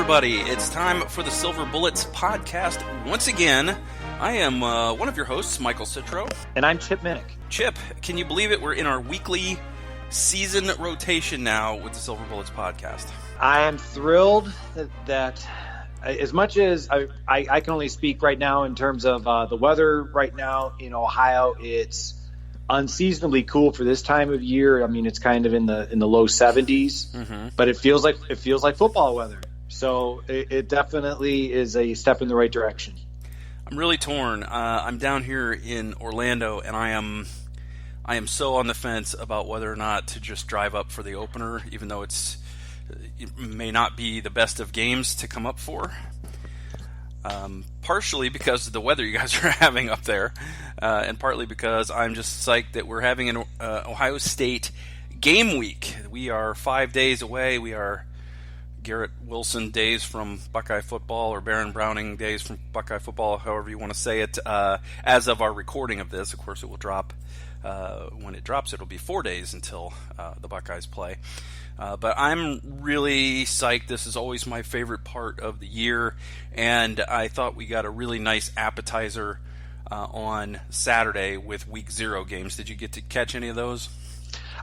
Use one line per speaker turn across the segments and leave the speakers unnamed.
everybody. It's time for the Silver Bullets podcast. Once again, I am one of your hosts, Michael Citro.
And I'm Chip Minnick.
Chip, can you believe it? We're in our weekly season rotation now with the Silver Bullets podcast.
I am thrilled that as much as I can only speak right now in terms of the weather right now in Ohio, it's unseasonably cool for this time of year. I mean, it's kind of in the low 70s, but it feels like football weather. So it definitely is a step in the right direction.
I'm really torn. I'm down here in Orlando, and I am so on the fence about whether or not to just drive up for the opener, even though it may not be the best of games to come up for. Partially because of the weather you guys are having up there, and partly because I'm just psyched that we're having an Ohio State game week. We are 5 days away. We are Garrett Wilson days from Buckeye football, or Baron Browning days from Buckeye football, however you want to say it, as of our recording of this. Of course, it will drop. When it drops, it'll be 4 days until the Buckeyes play. But I'm really psyched. This is always my favorite part of the year, and I thought we got a really nice appetizer on Saturday with Week 0 games. Did you get to catch any of those?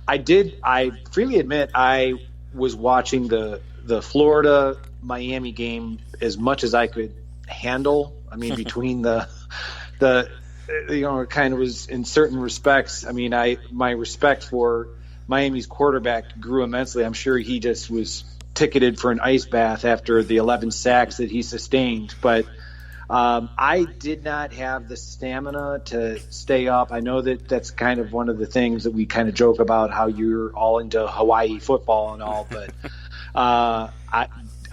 I did. I freely admit I was watching the Florida-Miami game as much as I could handle. I mean, between the it kind of was in certain respects. I mean, my respect for Miami's quarterback grew immensely. I'm sure he just was ticketed for an ice bath after the 11 sacks that he sustained. But I did not have the stamina to stay up. I know that that's kind of one of the things that we kind of joke about, how you're all into Hawaii football and all. But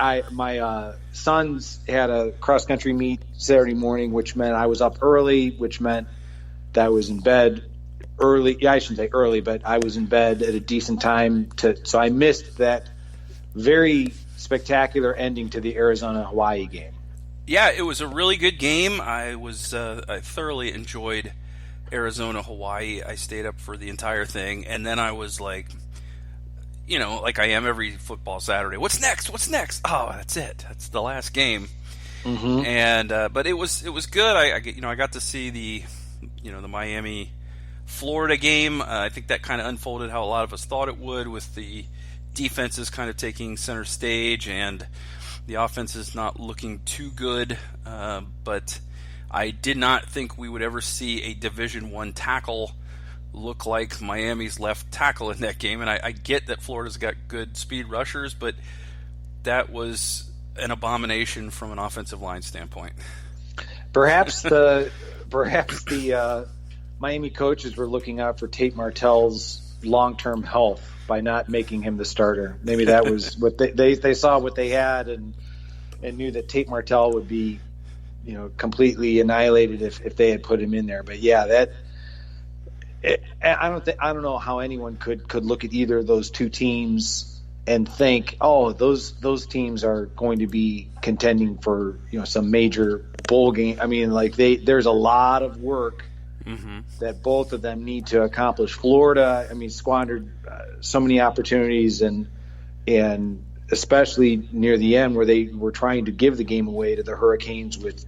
my sons had a cross-country meet Saturday morning, which meant I was up early, which meant that I was in bed early. Yeah, I shouldn't say early, but I was in bed at a decent time. So I missed that very spectacular ending to the Arizona-Hawaii game.
Yeah, it was a really good game. I thoroughly enjoyed Arizona-Hawaii. I stayed up for the entire thing, and then I was like, like I am every football Saturday. What's next? Oh, that's it. That's the last game.
Mm-hmm.
And but it was good. I got to see the Miami Florida game. I think that kind of unfolded how a lot of us thought it would, with the defenses kind of taking center stage and the offense is not looking too good. But I did not think we would ever see a Division I tackle look like Miami's left tackle in that game. And I get that Florida's got good speed rushers, but that was an abomination from an offensive line standpoint.
Perhaps the Miami coaches were looking out for Tate Martell's long-term health by not making him the starter. Maybe that was what they saw what they had and knew that Tate Martell would be, completely annihilated if they had put him in there. But yeah, I don't know how anyone could look at either of those two teams and think, oh, those teams are going to be contending for some major bowl game. I mean, there's a lot of work that both of them need to accomplish. Florida, squandered so many opportunities, and especially near the end where they were trying to give the game away to the Hurricanes with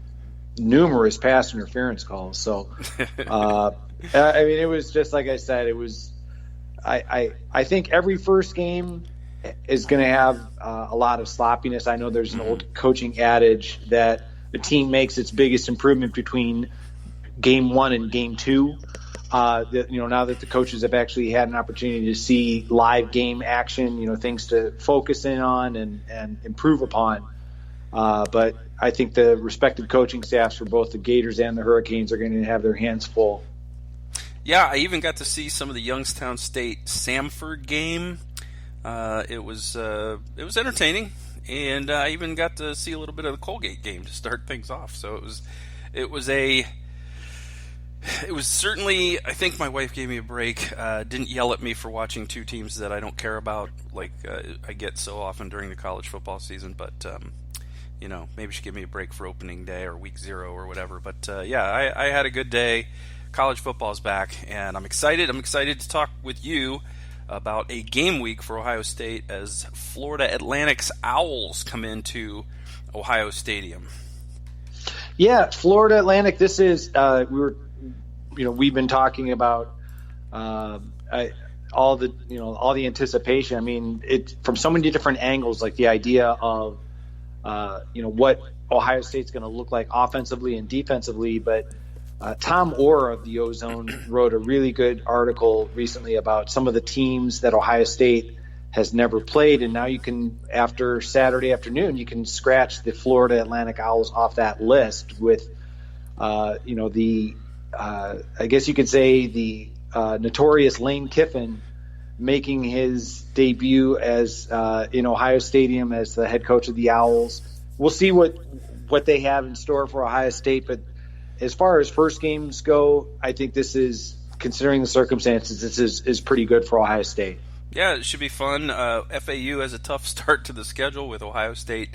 numerous pass interference calls. So, it was just like I said. It was. I think every first game is going to have a lot of sloppiness. I know there's an old coaching adage that the team makes its biggest improvement between Game 1 and Game 2. Now that the coaches have actually had an opportunity to see live game action, things to focus in on and improve upon. But I think the respective coaching staffs for both the Gators and the Hurricanes are going to have their hands full.
Yeah, I even got to see some of the Youngstown State-Samford game. It was entertaining, and I even got to see a little bit of the Colgate game to start things off. So it was certainly, I think my wife gave me a break, didn't yell at me for watching two teams that I don't care about, like I get so often during the college football season, but, maybe she gave me a break for opening day or Week 0 or whatever. But, I had a good day. College football's back, and I'm excited. I'm excited to talk with you about a game week for Ohio State as Florida Atlantic's Owls come into Ohio Stadium.
Yeah, Florida Atlantic. This is we've been talking about all the anticipation. I mean, it from so many different angles, like the idea of what Ohio State's going to look like offensively and defensively. But Tom Orr of the Ozone wrote a really good article recently about some of the teams that Ohio State has never played, and now you can, after Saturday afternoon, you can scratch the Florida Atlantic Owls off that list with, I guess you could say the notorious Lane Kiffin making his debut as in Ohio Stadium as the head coach of the Owls. We'll see what they have in store for Ohio State, but as far as first games go, I think this is, considering the circumstances, this is pretty good for Ohio State.
Yeah, it should be fun. FAU has a tough start to the schedule with Ohio State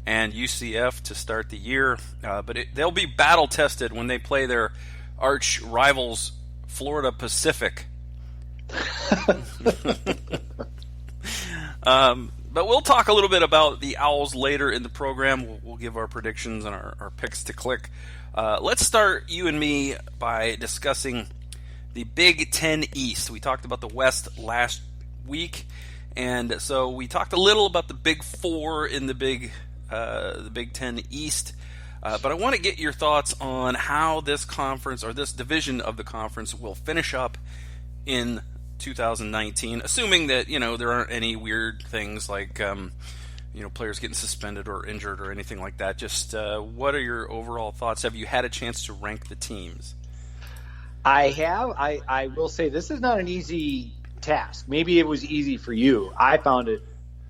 and UCF to start the year, but they'll be battle-tested when they play their arch rivals, Florida Pacific. But we'll talk a little bit about the Owls later in the program. We'll give our predictions and our picks to click. Let's start, you and me, by discussing the Big Ten East. We talked about the West last week, and so we talked a little about the Big Four in the Big Ten East. But I want to get your thoughts on how this conference, or this division of the conference, will finish up in 2019, assuming that there aren't any weird things like players getting suspended or injured or anything like that. Just what are your overall thoughts? Have you had a chance to rank the teams?
I have. I will say this is not an easy task. Maybe it was easy for you. I found it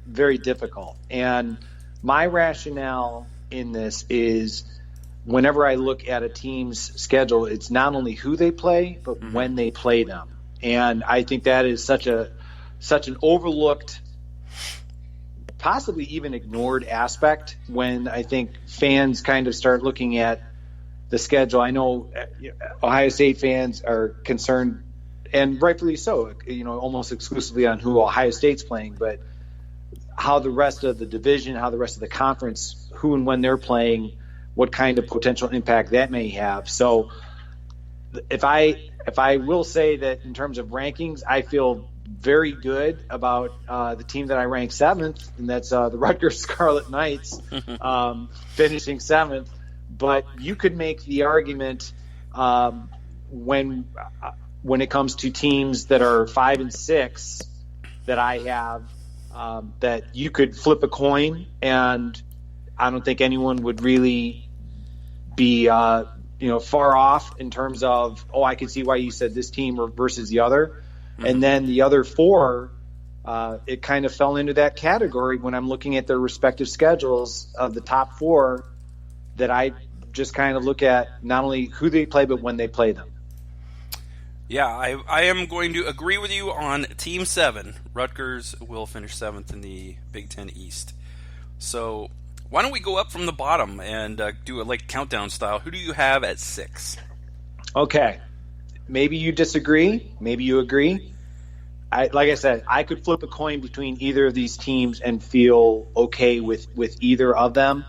very difficult. And my rationale in this is, whenever I look at a team's schedule, it's not only who they play, but when they play them. And I think that is such an overlooked, possibly even ignored aspect when I think fans kind of start looking at the schedule. I know Ohio State fans are concerned, and rightfully so, almost exclusively on who Ohio State's playing, but how the rest of the division, how the rest of the conference, who and when they're playing, what kind of potential impact that may have. So if I will say that in terms of rankings, I feel very good about the team that I rank 7th, and that's the Rutgers Scarlet Knights, finishing 7th. But you could make the argument when it comes to teams that are 5 and 6 that I have, that you could flip a coin, and I don't think anyone would really be far off in terms of, I can see why you said this team versus the other. Mm-hmm. And then the other 4, it kind of fell into that category when I'm looking at their respective schedules of the top 4, that I just kind of look at not only who they play, but when they play them.
Yeah, I am going to agree with you on Team 7. Rutgers will finish 7th in the Big Ten East. So why don't we go up from the bottom and do a countdown style? Who do you have at 6?
Okay. Maybe you disagree. Maybe you agree. Like I said, I could flip a coin between either of these teams and feel okay with either of them.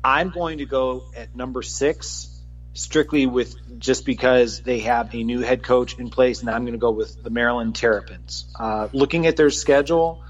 I'm going to go at number 6, strictly just because they have a new head coach in place, and I'm going to go with the Maryland Terrapins. Looking at their schedule,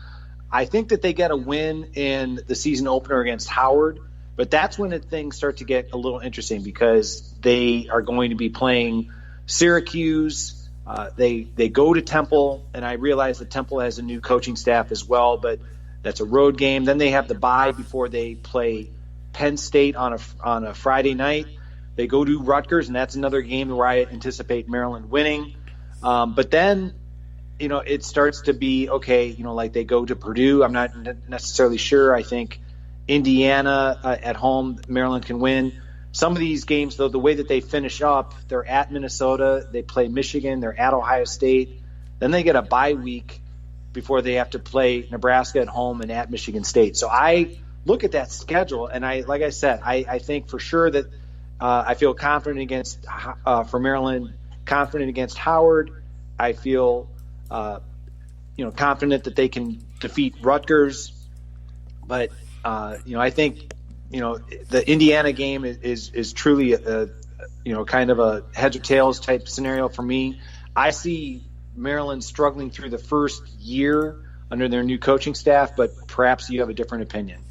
I think that they get a win in the season opener against Howard, but that's when things start to get a little interesting, because they are going to be playing Syracuse. They go to Temple, and I realize that Temple has a new coaching staff as well, but that's a road game. Then they have the bye before they play Penn State on a Friday night. They go to Rutgers, and that's another game where I anticipate Maryland winning. But then, it starts to be, okay, like they go to Purdue. I'm not necessarily sure. I think Indiana at home, Maryland can win. Some of these games, though, the way that they finish up, they're at Minnesota, they play Michigan, they're at Ohio State. Then they get a bye week before they have to play Nebraska at home and at Michigan State. So I look at that schedule, and like I said, I think for sure that I feel confident for Maryland, confident against Howard. I feel confident that they can defeat Rutgers, but I think the Indiana game is truly a kind of a heads or tails type scenario for me. I see Maryland struggling through the first year under their new coaching staff, but perhaps you have a different opinion.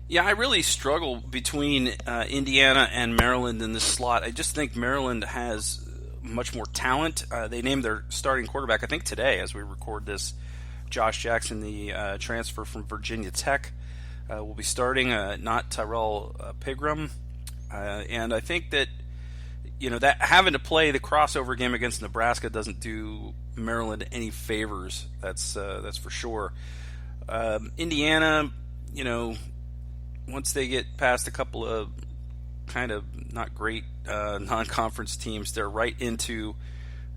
Yeah, I really struggle between Indiana and Maryland in this slot. I just think Maryland has much more talent. They named their starting quarterback, I think today, as we record this. Josh Jackson, the transfer from Virginia Tech, will be starting, not Tyrell Pigram. And I think that that having to play the crossover game against Nebraska doesn't do Maryland any favors. That's for sure. Indiana, once they get past a couple of kind of not great non-conference teams, they're right into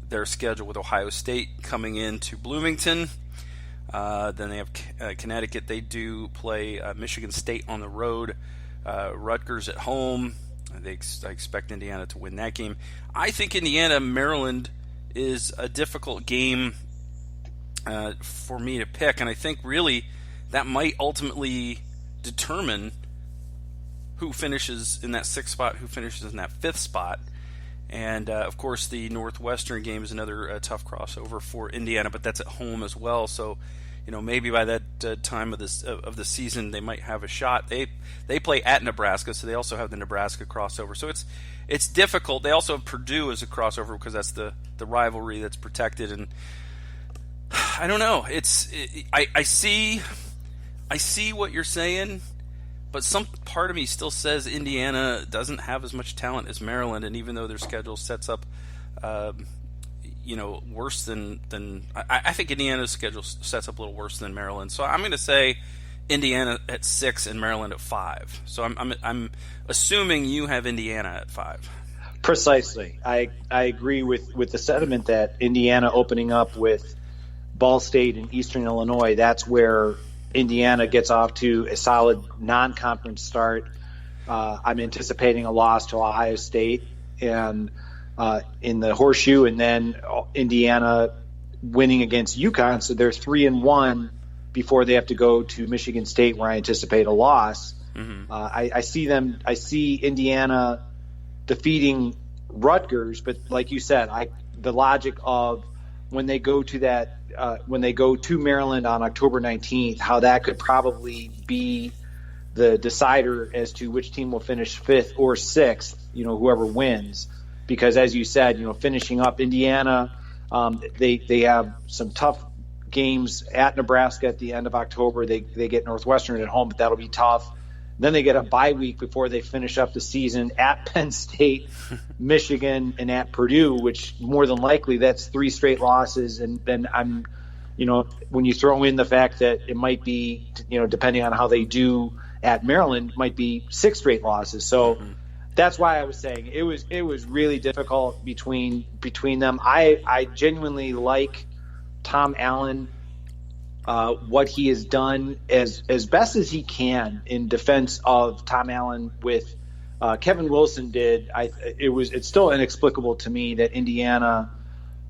their schedule with Ohio State coming into Bloomington. Then they have Connecticut. They do play Michigan State on the road, Rutgers at home. I expect Indiana to win that game. I think Indiana-Maryland is a difficult game for me to pick, and I think really that might ultimately determine who finishes in that 6th spot, who finishes in that 5th spot. And, of course, the Northwestern game is another tough crossover for Indiana, but that's at home as well. So, maybe by that time of the season, they might have a shot. They play at Nebraska, so they also have the Nebraska crossover. So it's difficult. They also have Purdue as a crossover because that's the rivalry that's protected. And I don't know. I see what you're saying, but some part of me still says Indiana doesn't have as much talent as Maryland, and even though their schedule sets up, worse than I think Indiana's schedule sets up a little worse than Maryland. So I'm going to say Indiana at 6 and Maryland at 5. So I'm assuming you have Indiana at 5.
Precisely. I agree with the sentiment that Indiana opening up with Ball State and Eastern Illinois, that's where Indiana gets off to a solid non-conference start. I'm anticipating a loss to Ohio State and in the horseshoe, and then Indiana winning against UConn. So they're 3-1 before they have to go to Michigan State, where I anticipate a loss. Mm-hmm. I see Indiana defeating Rutgers, but like you said, the logic of when they go to Maryland on October 19th, how that could probably be the decider as to which team will finish 5th or 6th, whoever wins. Because as you said, finishing up Indiana, they have some tough games at Nebraska at the end of October. They get Northwestern at home, but that'll be tough. Then they get a bye week before they finish up the season at Penn State, Michigan, and at Purdue, which more than likely that's 3 straight losses. And then when you throw in the fact that it might be, depending on how they do at Maryland, might be 6 straight losses. So that's why I was saying it was really difficult between them. I genuinely like Tom Allen, what he has done as best as he can in defense of Tom Allen with Kevin Wilson did. It's still inexplicable to me that Indiana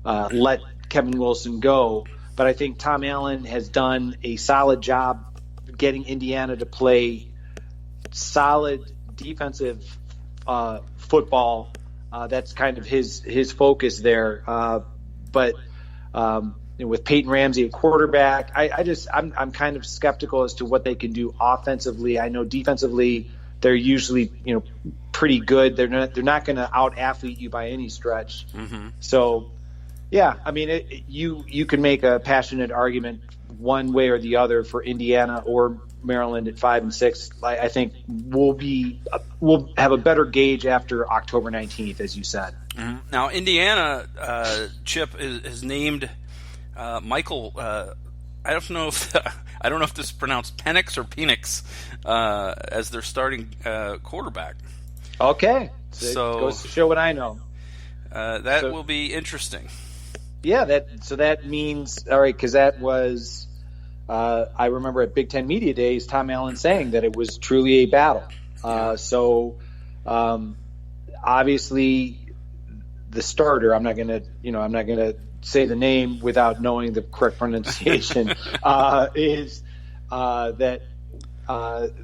let Kevin Wilson go, but I think Tom Allen has done a solid job getting Indiana to play solid defensive football. That's kind of his focus there. But with Peyton Ramsey at quarterback, I'm kind of skeptical as to what they can do offensively. I know defensively they're usually pretty good. They're not going to out athlete you by any stretch. Mm-hmm. So yeah, I mean you can make a passionate argument one way or the other for Indiana or Maryland at 5 and 6. I think we'll have a better gauge after October 19th, as you said.
Mm-hmm. Now Indiana, Chip is named Michael. I don't know if this is pronounced Penix or Penix as their starting quarterback.
Okay, so it goes to show what I know.
That will be interesting.
Yeah, that means all right, because that was. I remember at Big Ten Media Days, Tom Allen saying that it was truly a battle. So obviously the starter, I'm not going to say the name without knowing the correct pronunciation, is that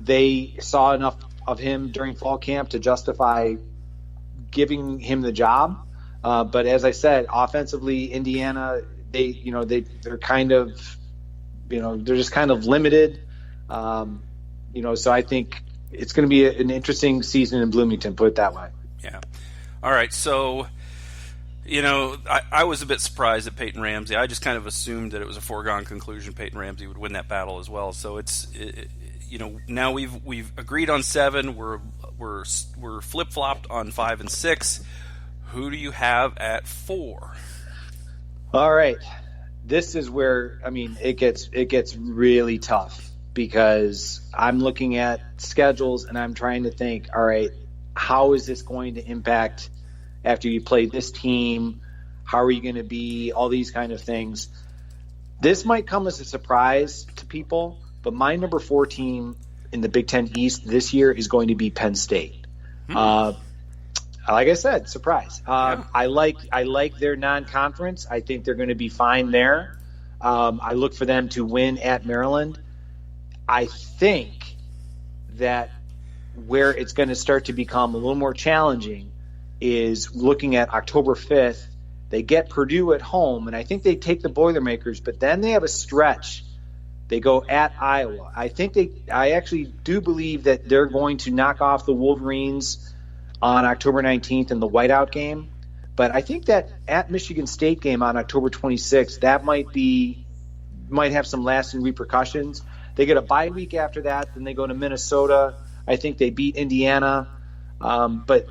they saw enough of him during fall camp to justify giving him the job. But as I said, offensively, Indiana, they're kind of, they're just kind of limited. So I think it's going to be an interesting season in Bloomington, put it that way.
Yeah. All right. So, I was a bit surprised at Peyton Ramsey. I just kind of assumed that it was a foregone conclusion Peyton Ramsey would win that battle as well. So now we've agreed on 7. We're flip-flopped on 5 and 6. Who do you have at 4?
All right. This is where, it gets really tough, because I'm looking at schedules and I'm trying to think, all right, how is this going to impact after you play this team? How are you going to be? All these kind of things. This might come as a surprise to people, but my number 4 team in the Big Ten East this year is going to be Penn State. Like I said, surprise. I like their non-conference. I think they're going to be fine there. I look for them to win at Maryland. I think that where it's going to start to become a little more challenging is looking at October 5th. They get Purdue at home, and I think they take the Boilermakers, but then they have a stretch. They go at Iowa. I actually do believe that they're going to knock off the Wolverines on October 19th in the whiteout game. But I think that at Michigan State game on October 26th, that might have some lasting repercussions. They get a bye week after that, then they go to Minnesota. I think they beat Indiana. But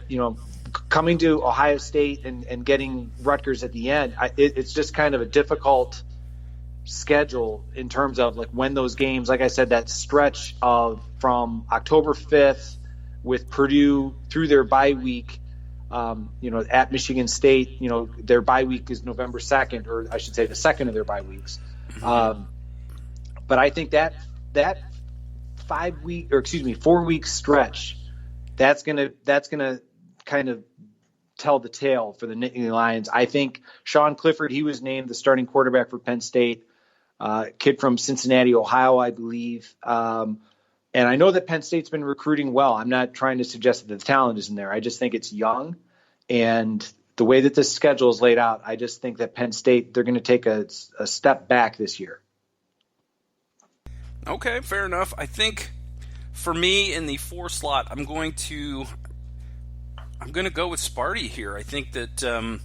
coming to Ohio State and getting Rutgers at the end, it's just kind of a difficult schedule in terms of like when those games, like I said, that stretch of from October 5th with Purdue through their bye week, at Michigan State, their bye week is November 2nd, or I should say the second of their bye weeks. But I think that 4-week stretch, that's gonna kind of tell the tale for the Nittany Lions. I think Sean Clifford, he was named the starting quarterback for Penn State, kid from Cincinnati, Ohio, I believe. And I know that Penn State's been recruiting well. I'm not trying to suggest that the talent isn't there. I just think it's young. And the way that this schedule is laid out, I just think that Penn State, they're going to take a step back this year.
Okay, fair enough. I think for me in the 4 slot, I'm going to go with Sparty here. I think that I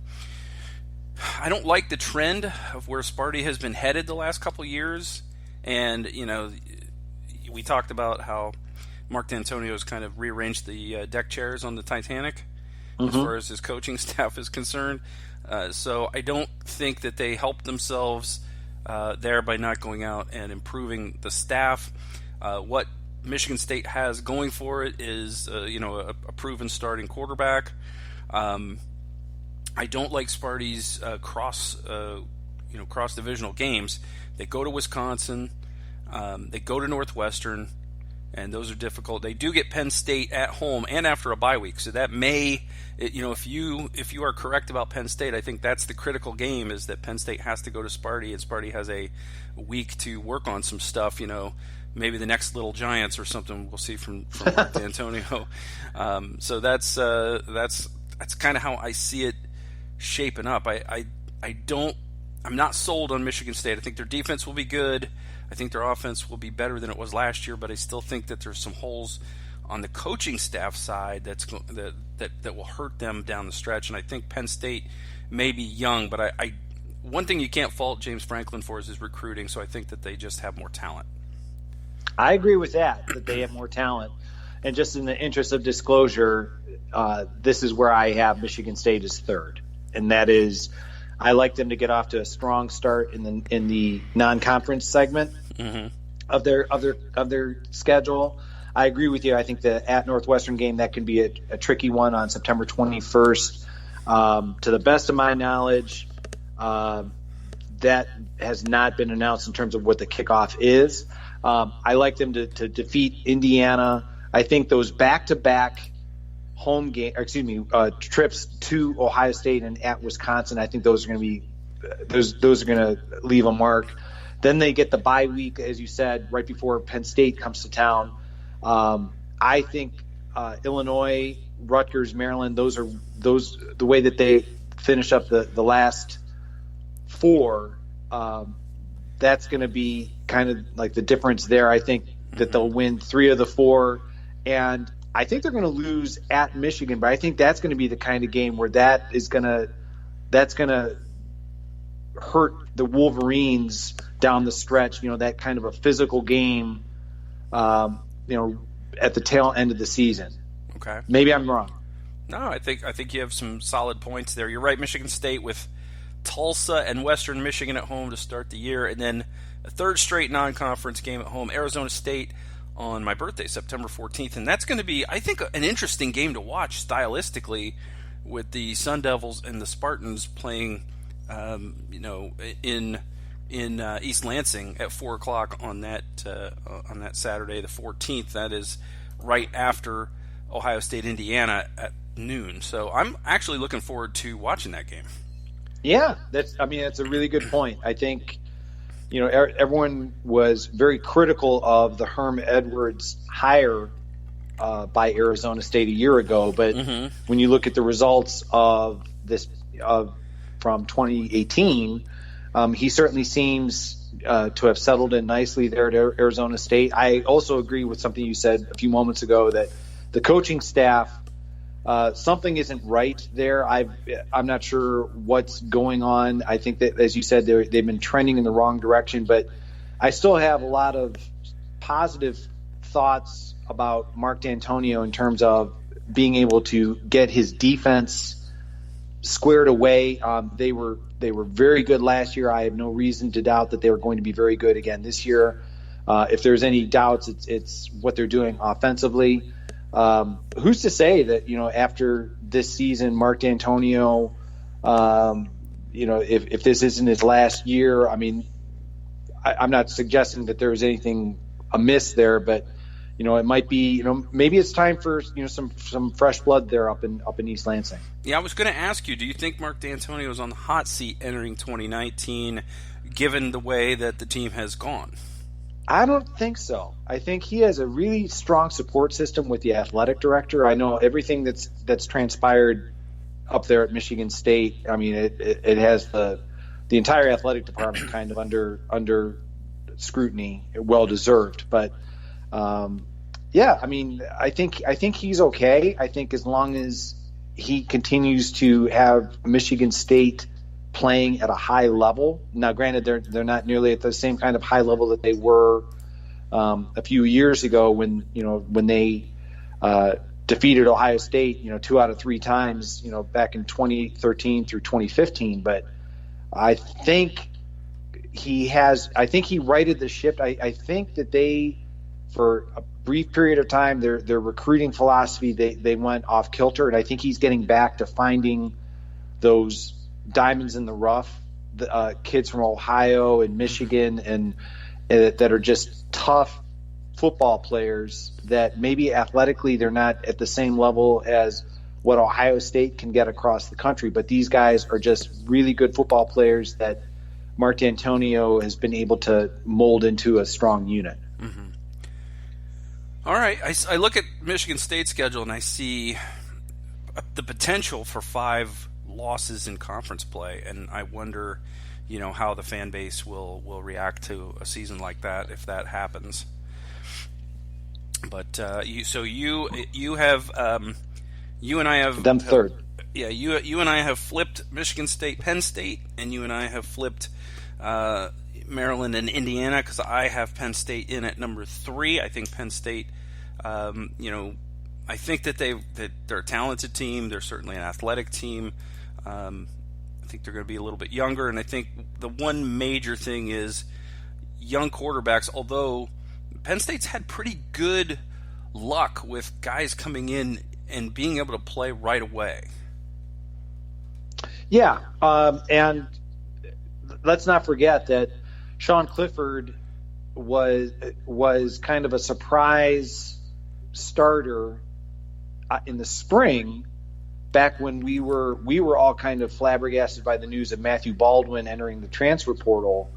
don't like the trend of where Sparty has been headed the last couple of years. And, we talked about how Mark D'Antonio's kind of rearranged the deck chairs on the Titanic as far as his coaching staff is concerned. So I don't think that they helped themselves there by not going out and improving the staff. What Michigan State has going for it is, a proven starting quarterback. I don't like Sparty's cross-divisional games. They go to Wisconsin. They go to Northwestern, and those are difficult. They do get Penn State at home and after a bye week, so that may, if you are correct about Penn State, I think that's the critical game, is that Penn State has to go to Sparty, and Sparty has a week to work on some stuff. Maybe the next Little Giants or something we'll see from Mark D'Antonio. So that's kind of how I see it shaping up. I'm not sold on Michigan State. I think their defense will be good. I think their offense will be better than it was last year, but I still think that there's some holes on the coaching staff side that will hurt them down the stretch. And I think Penn State may be young, but one thing you can't fault James Franklin for is his recruiting, so I think that they just have more talent.
I agree with that they have more talent. And just in the interest of disclosure, this is where I have Michigan State as 3rd. And that is, I like them to get off to a strong start in the non-conference segment of their schedule. I agree with you. I think the at Northwestern game, that can be a tricky one on September 21st. To the best of my knowledge, that has not been announced in terms of what the kickoff is. I like them to defeat Indiana. I think those back-to-back home game, trips to Ohio State and at Wisconsin. I think those are going to be those are going to leave a mark. Then they get the bye week, as you said, right before Penn State comes to town. I think Illinois, Rutgers, Maryland, the way that they finish up the last four. That's going to be kind of like the difference there. I think that they'll win 3 of the 4, and I think they're going to lose at Michigan. But I think that's going to be the kind of game where that's going to hurt the Wolverines down the stretch. That kind of a physical game. At the tail end of the season.
Okay.
Maybe I'm wrong.
No, I think you have some solid points there. You're right. Michigan State with Tulsa and Western Michigan at home to start the year, and then a third straight non-conference game at home, Arizona State on my birthday, September 14th, and that's going to be, I think, an interesting game to watch stylistically, with the Sun Devils and the Spartans playing, in East Lansing at 4:00 on that Saturday, the 14th. That is right after Ohio State, Indiana at noon. So I'm actually looking forward to watching that game.
Yeah, that's a really good point. I think, everyone was very critical of the Herm Edwards hire by Arizona State a year ago, but when you look at the results of this from 2018. He certainly seems to have settled in nicely there at Arizona State. I also agree with something you said a few moments ago, that the coaching staff, something isn't right there. I'm not sure what's going on. I think that, as you said, they've been trending in the wrong direction, but I still have a lot of positive thoughts about Mark D'Antonio in terms of being able to get his defense squared away. They were very good last year. I have no reason to doubt that they were going to be very good again this year. If there's any doubts, it's what they're doing offensively. Who's to say that, after this season, Mark D'Antonio, if this isn't his last year, I'm not suggesting that there's anything amiss there, but it might be, maybe it's time for, some fresh blood there up in East Lansing.
Yeah, I was going to ask you, do you think Mark D'Antonio is on the hot seat entering 2019, given the way that the team has gone?
I don't think so. I think he has a really strong support system with the athletic director. I know everything that's transpired up there at Michigan State. It has the entire athletic department kind of under scrutiny, well deserved, but. I think he's okay. I think as long as he continues to have Michigan State playing at a high level. Now, granted, they're not nearly at the same kind of high level that they were a few years ago when they defeated Ohio State 2 out of 3 times back in 2013 through 2015. But I think he righted the ship. I think that they, for a brief period of time, their recruiting philosophy, they went off kilter, and I think he's getting back to finding those diamonds in the rough, the kids from Ohio and Michigan and that are just tough football players that maybe athletically they're not at the same level as what Ohio State can get across the country, but these guys are just really good football players that Mark D'Antonio has been able to mold into a strong unit.
Mm-hmm. All right, I look at Michigan State's schedule and I see the potential for 5 losses in conference play, and I wonder, how the fan base will react to a season like that if that happens. But you and I have
them third.
Yeah, you and I have flipped Michigan State, Penn State, and you and I have flipped Maryland and Indiana, because I have Penn State in at number 3. I think Penn State, I think that they're a talented team. They're certainly an athletic team. I think they're going to be a little bit younger, and I think the one major thing is young quarterbacks, although Penn State's had pretty good luck with guys coming in and being able to play right away.
Yeah, and let's not forget that Sean Clifford was kind of a surprise starter in the spring, back when we were all kind of flabbergasted by the news of Matthew Baldwin entering the transfer portal,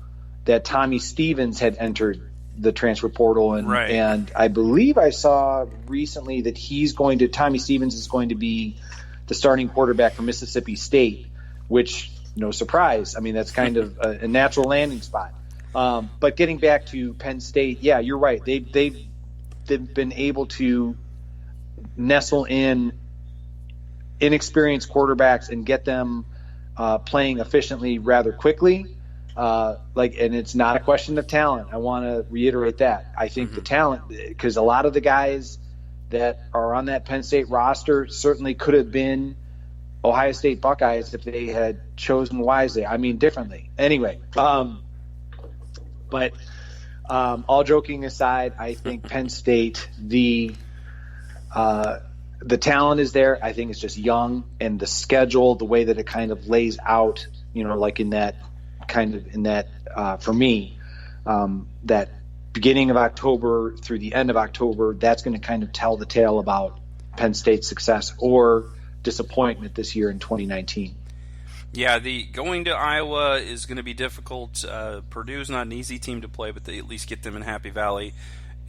that Tommy Stevens had entered the transfer portal, and I believe I saw recently that Tommy Stevens is going to be the starting quarterback for Mississippi State, which, no surprise. I mean, that's kind of a natural landing spot. But getting back to Penn State, yeah, you're right. They've been able to nestle in inexperienced quarterbacks and get them playing efficiently rather quickly. And it's not a question of talent. I want to reiterate that. I think the talent, because a lot of the guys that are on that Penn State roster certainly could have been Ohio State Buckeyes if they had chosen wisely. I mean, differently. Anyway, but all joking aside, I think Penn State, the talent is there. I think it's just young, and the schedule, the way that it kind of lays out, like for me, that beginning of October through the end of October, that's going to kind of tell the tale about Penn State's success or disappointment this year in 2019.
Yeah, going to Iowa is going to be difficult. Purdue's not an easy team to play, but they at least get them in Happy Valley,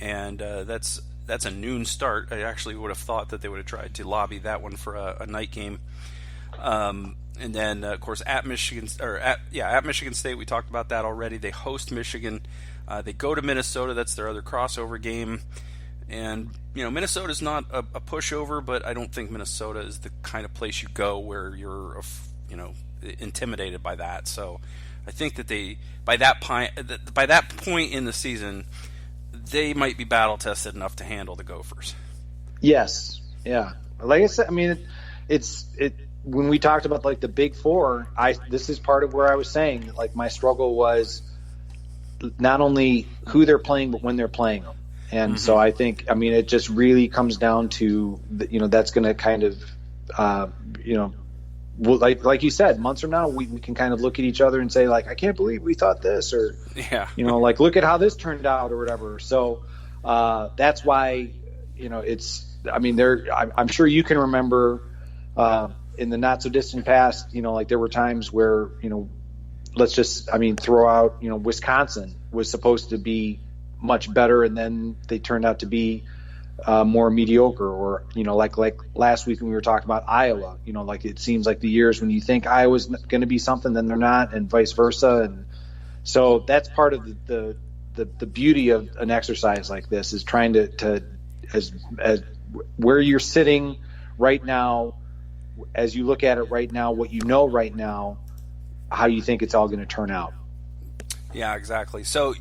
and that's a noon start. I actually would have thought that they would have tried to lobby that one for a night game. And then, of course, at Michigan State, we talked about that already. They host Michigan. They go to Minnesota. That's their other crossover game. And, Minnesota's not a pushover, but I don't think Minnesota is the kind of place you go where you're, intimidated by that. So I think that by that point in the season, they might be battle tested enough to handle the Gophers.
Yes. Yeah. Like I said, I mean, when we talked about like the Big Four, this is part of where I was saying, like, my struggle was not only who they're playing, but when they're playing them. And so I think, I mean, it just really comes down to, that's going to kind of, like you said, months from now, we can kind of look at each other and say, like, I can't believe we thought this, or, like, look at how this turned out or whatever. So that's why, I'm sure you can remember in the not so distant past, like there were times where, let's just, throw out, Wisconsin was supposed to be much better, and then they turned out to be more mediocre, or, like last week when we were talking about Iowa, like it seems like the years when you think Iowa's going to be something, then they're not, and vice versa. And so that's part of the beauty of an exercise like this, is trying to as where you're sitting right now, as you look at it right now, what you know right now, how you think it's all going to turn out.
Yeah, exactly. So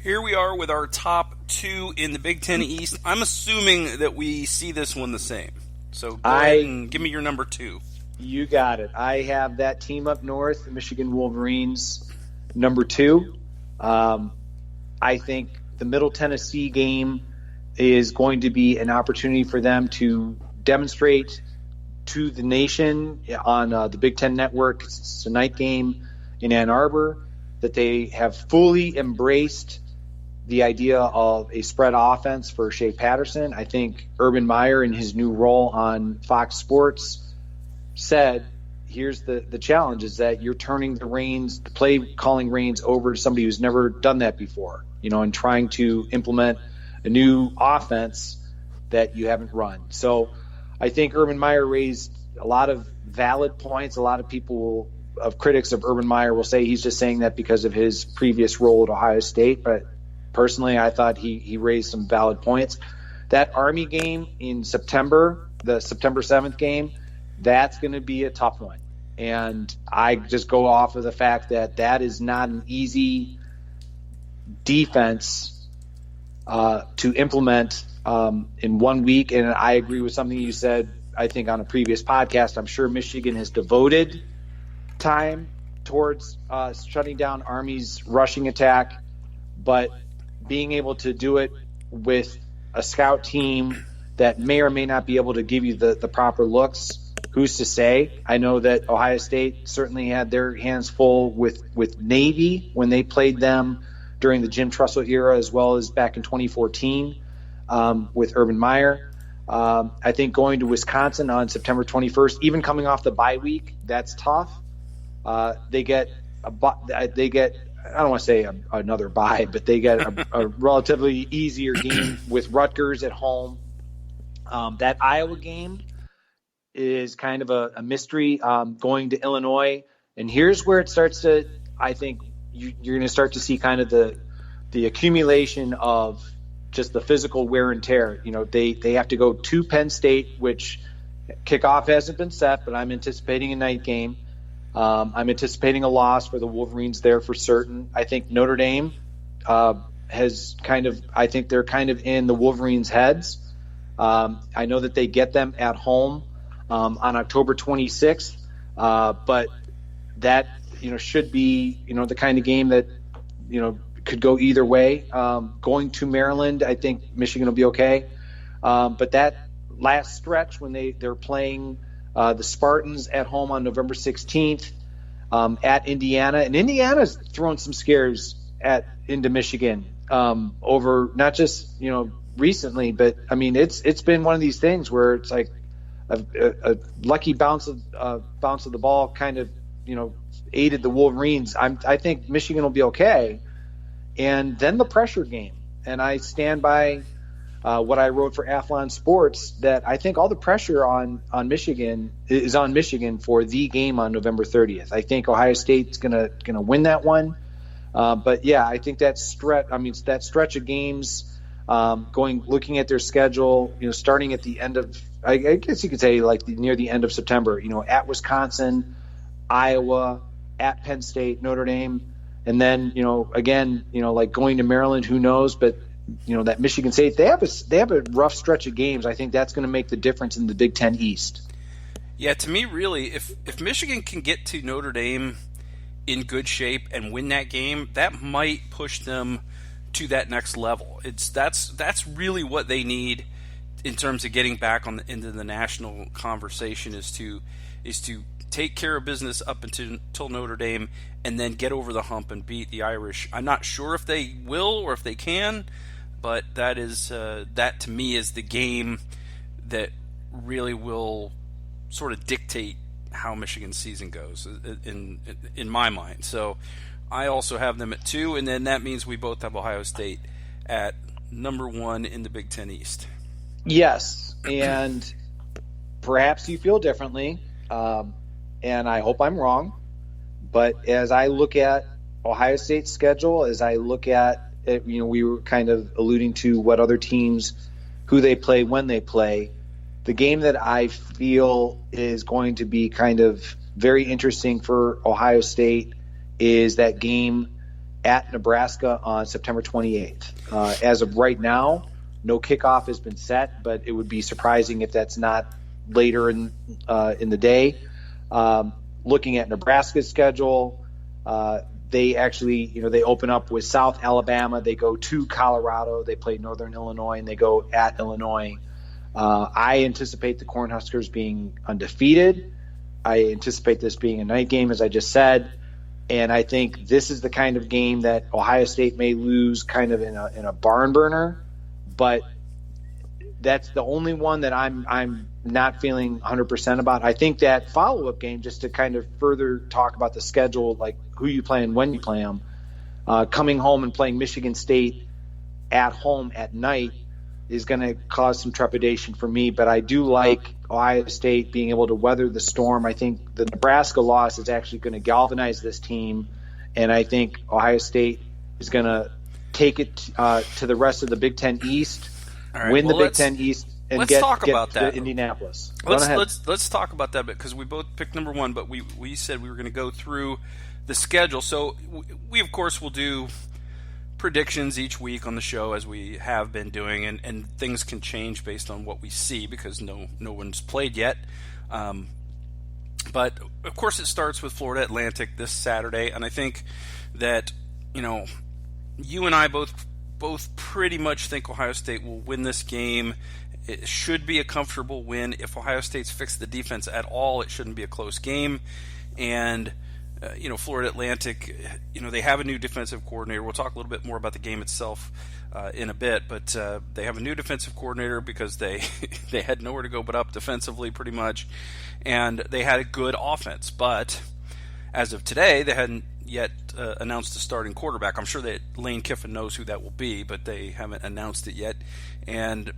here we are with our top two in the Big Ten East. I'm assuming that we see this one the same. So go ahead and give me your number two.
You got it. I have that team up north, the Michigan Wolverines, number two. I think the Middle Tennessee game is going to be an opportunity for them to demonstrate to the nation on the Big Ten Network. It's a night game in Ann Arbor, that they have fully embraced the idea of a spread offense for Shea Patterson. I think Urban Meyer, in his new role on Fox Sports, said, here's the challenge, is that you're turning the play calling reins over to somebody who's never done that before, and trying to implement a new offense that you haven't run. So I think Urban Meyer raised a lot of valid points. A lot of people, critics of Urban Meyer, will say he's just saying that because of his previous role at Ohio State. But personally, I thought he raised some valid points. That Army game in September, the September 7th game, that's going to be a tough one. And I just go off of the fact that is not an easy defense to implement in 1 week. And I agree with something you said, I think, on a previous podcast. I'm sure Michigan has devoted time towards shutting down Army's rushing attack, but being able to do it with a scout team that may or may not be able to give you the proper looks, who's to say? I know that Ohio State certainly had their hands full with Navy when they played them during the Jim Tressel era, as well as back in 2014 with Urban Meyer. I think going to Wisconsin on September 21st, even coming off the bye week, that's tough. They get I don't want to say another bye, but they get a relatively easier game with Rutgers at home. That Iowa game is kind of a mystery, going to Illinois. And here's where it starts to, I think you're going to start to see kind of the accumulation of just the physical wear and tear. They have to go to Penn State, which kickoff hasn't been set, but I'm anticipating a night game. I'm anticipating a loss for the Wolverines there for certain. I think Notre Dame I think they're kind of in the Wolverines' heads. I know that they get them at home on October 26th, but that should be the kind of game that could go either way. Going to Maryland, I think Michigan will be okay, but that last stretch when they're playing the Spartans at home on November 16th, at Indiana, and Indiana's throwing some scares into Michigan over not just recently, but I mean it's been one of these things where it's like a lucky bounce of the ball kind of aided the Wolverines. I think Michigan will be okay, and then the pressure game, and I stand by what I wrote for Athlon Sports, that I think all the pressure on Michigan is on Michigan for the game on November 30th. I think Ohio State's gonna win that one, but yeah, I think that stretch of games, looking at their schedule, starting at the end of, I guess you could say near the end of September, at Wisconsin, Iowa, at Penn State, Notre Dame, and then again, going to Maryland, who knows, but that Michigan State, they have a rough stretch of games. I think that's going to make the difference in the Big Ten East.
Yeah, to me, really, if Michigan can get to Notre Dame in good shape and win that game, that might push them to that next level. That's really what they need in terms of getting back into the national conversation, is to take care of business up until Notre Dame, and then get over the hump and beat the Irish. I'm not sure if they will or if they can, but that to me is the game that really will sort of dictate how Michigan's season goes in my mind. So I also have them at 2, and then that means we both have Ohio State at number 1 in the Big Ten East.
Yes, and perhaps you feel differently, and I hope I'm wrong, but as I look at Ohio State's schedule, as I look at it, we were kind of alluding to what other teams, who they play, when they play. The game that I feel is going to be kind of very interesting for Ohio State is that game at Nebraska on September 28th. As of right now, no kickoff has been set, but it would be surprising if that's not later in the day. Looking at Nebraska's schedule, they actually, they open up with South Alabama. They go to Colorado. They play Northern Illinois, and they go at Illinois. I anticipate the Cornhuskers being undefeated. I anticipate this being a night game, as I just said. And I think this is the kind of game that Ohio State may lose kind of in a barn burner. But that's the only one that I'm not feeling 100% about. I think that follow-up game, just to kind of further talk about the schedule, like who you play and when you play them, coming home and playing Michigan State at home at night is going to cause some trepidation for me. But I do like Ohio State being able to weather the storm. I think the Nebraska loss is actually going to galvanize this team, and I think Ohio State is going to take it to the rest of the Big Ten East, win the Big Ten East, and get to Indianapolis.
Let's talk about that bit, because we both picked number 1, but we said we were going to go through the schedule. So we of course will do predictions each week on the show, as we have been doing, and things can change based on what we see, because no one's played yet. But of course it starts with Florida Atlantic this Saturday, and I think that you and I both pretty much think Ohio State will win this game. It should be a comfortable win. If Ohio State's fixed the defense at all, it shouldn't be a close game. And Florida Atlantic, they have a new defensive coordinator. We'll talk a little bit more about the game itself in a bit, but they have a new defensive coordinator because they they had nowhere to go but up defensively pretty much, and they had a good offense. But as of today, they hadn't yet announced a starting quarterback. I'm sure that Lane Kiffin knows who that will be, but they haven't announced it yet. And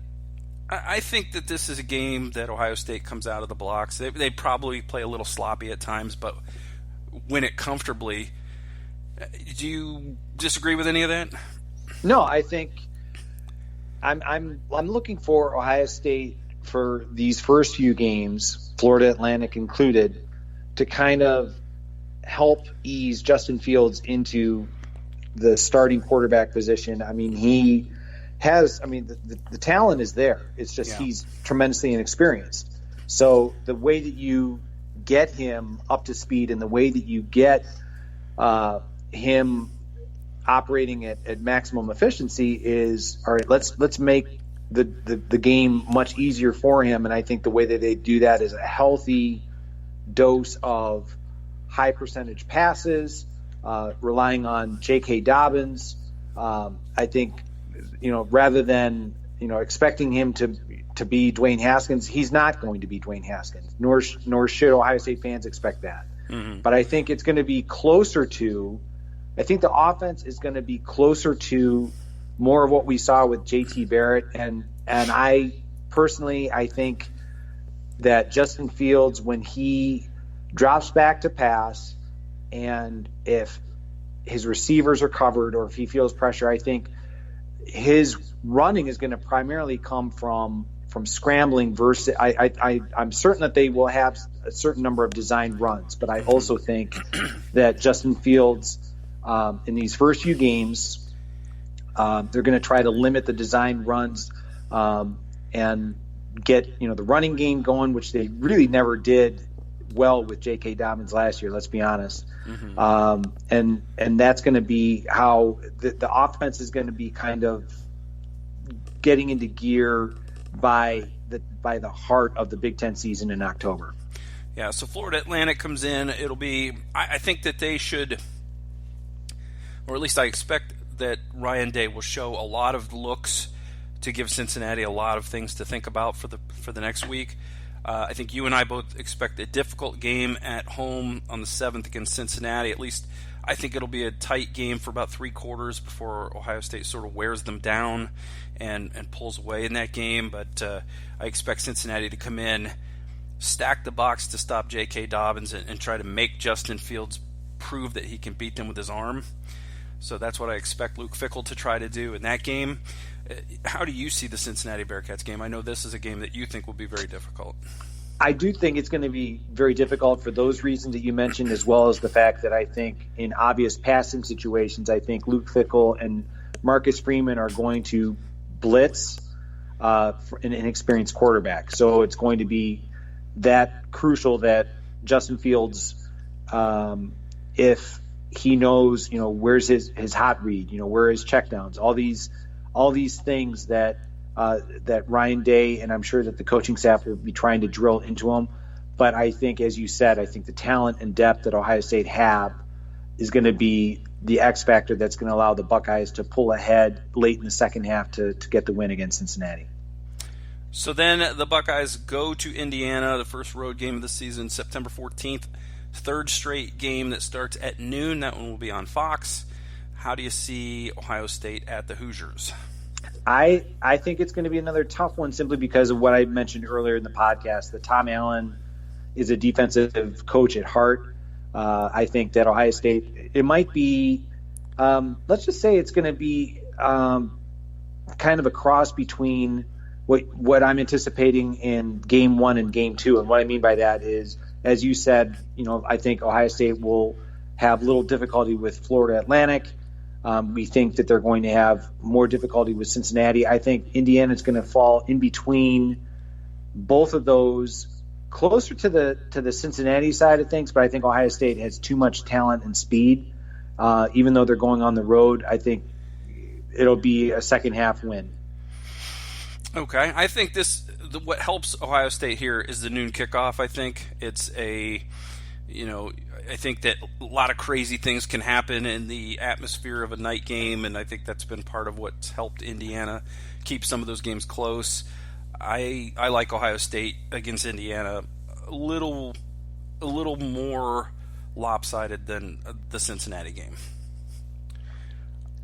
I think that this is a game that Ohio State comes out of the blocks. They probably play a little sloppy at times, but win it comfortably. Do you disagree with any of that?
No, I think I'm looking for Ohio State for these first few games, Florida Atlantic included, to kind of help ease Justin Fields into the starting quarterback position. I mean, he has, the talent is there. It's just he's tremendously inexperienced. So the way that you get him up to speed and the way that you get him operating at maximum efficiency is, all right, let's make the game much easier for him. And I think the way that they do that is a healthy dose of high percentage passes, relying on J.K. Dobbins. I think, rather than, expecting him to be Dwayne Haskins, he's not going to be Dwayne Haskins, nor should Ohio State fans expect that. Mm-hmm. But I think it's going to be closer to, I think the offense is going to be closer to more of what we saw with J.T. Barrett. And I personally, I think that Justin Fields, when he drops back to pass, and if his receivers are covered or if he feels pressure, I think his running is going to primarily come from scrambling versus I'm certain that they will have a certain number of designed runs, but I also think that Justin Fields in these first few games, they're going to try to limit the designed runs and get the running game going, which they really never did well with J.K. Dobbins last year, let's be honest. Mm-hmm. And that's going to be how the offense is going to be kind of getting into gear by the heart of the Big Ten season in October.
Yeah, so Florida Atlantic comes in. It'll be, I think that they should, or at least I expect that Ryan Day will show a lot of looks to give Cincinnati a lot of things to think about for the next week. I think you and I both expect a difficult game at home on the 7th against Cincinnati. At least I think it'll be a tight game for about 3 quarters before Ohio State sort of wears them down and pulls away in that game. But I expect Cincinnati to come in, stack the box to stop J.K. Dobbins, and try to make Justin Fields prove that he can beat them with his arm. So that's what I expect Luke Fickell to try to do in that game. How do you see the Cincinnati Bearcats game? I know this is a game that you think will be very difficult.
I do think it's going to be very difficult for those reasons that you mentioned, as well as the fact that I think in obvious passing situations, I think Luke Fickell and Marcus Freeman are going to blitz for an inexperienced quarterback. So it's going to be that crucial that Justin Fields, if he knows, where's his hot read, where his checkdowns, all these things that Ryan Day and I'm sure that the coaching staff will be trying to drill into him. But I think, as you said, I think the talent and depth that Ohio State have is going to be the X factor that's going to allow the Buckeyes to pull ahead late in the second half to get the win against Cincinnati.
So then the Buckeyes go to Indiana, the first road game of the season, September 14th. Third straight game that starts at noon. That one will be on Fox. How do you see Ohio State at the Hoosiers?
I think it's going to be another tough one simply because of what I mentioned earlier in the podcast, that Tom Allen is a defensive coach at heart. I think that Ohio State, it might be, let's just say it's going to be kind of a cross between what I'm anticipating in game 1 and game 2. And what I mean by that is, as you said, I think Ohio State will have little difficulty with Florida Atlantic. We think that they're going to have more difficulty with Cincinnati. I think Indiana's going to fall in between both of those, closer to the Cincinnati side of things, but I think Ohio State has too much talent and speed. Even though they're going on the road, I think it'll be a second half win.
Okay, I think what helps Ohio State here is the noon kickoff. I think it's I think that a lot of crazy things can happen in the atmosphere of a night game, and I think that's been part of what's helped Indiana keep some of those games close. I like Ohio State against Indiana a little more lopsided than the Cincinnati game.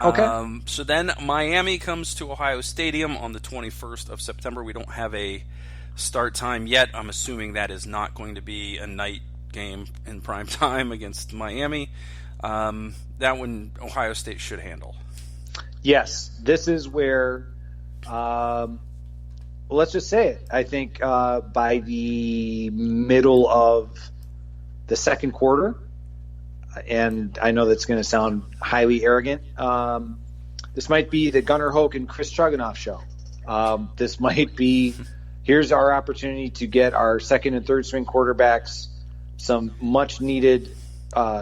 Okay.
So then Miami comes to Ohio Stadium on the 21st of September. We don't have a start time yet. I'm assuming that is not going to be a night game in prime time against Miami. That one Ohio State should handle.
Yes, this is where, let's just say it. I think by the middle of the second quarter, and I know that's going to sound highly arrogant, this might be the Gunnar Hoke and Chris Stroganoff show. This might be, here's our opportunity to get our second and third string quarterbacks some much needed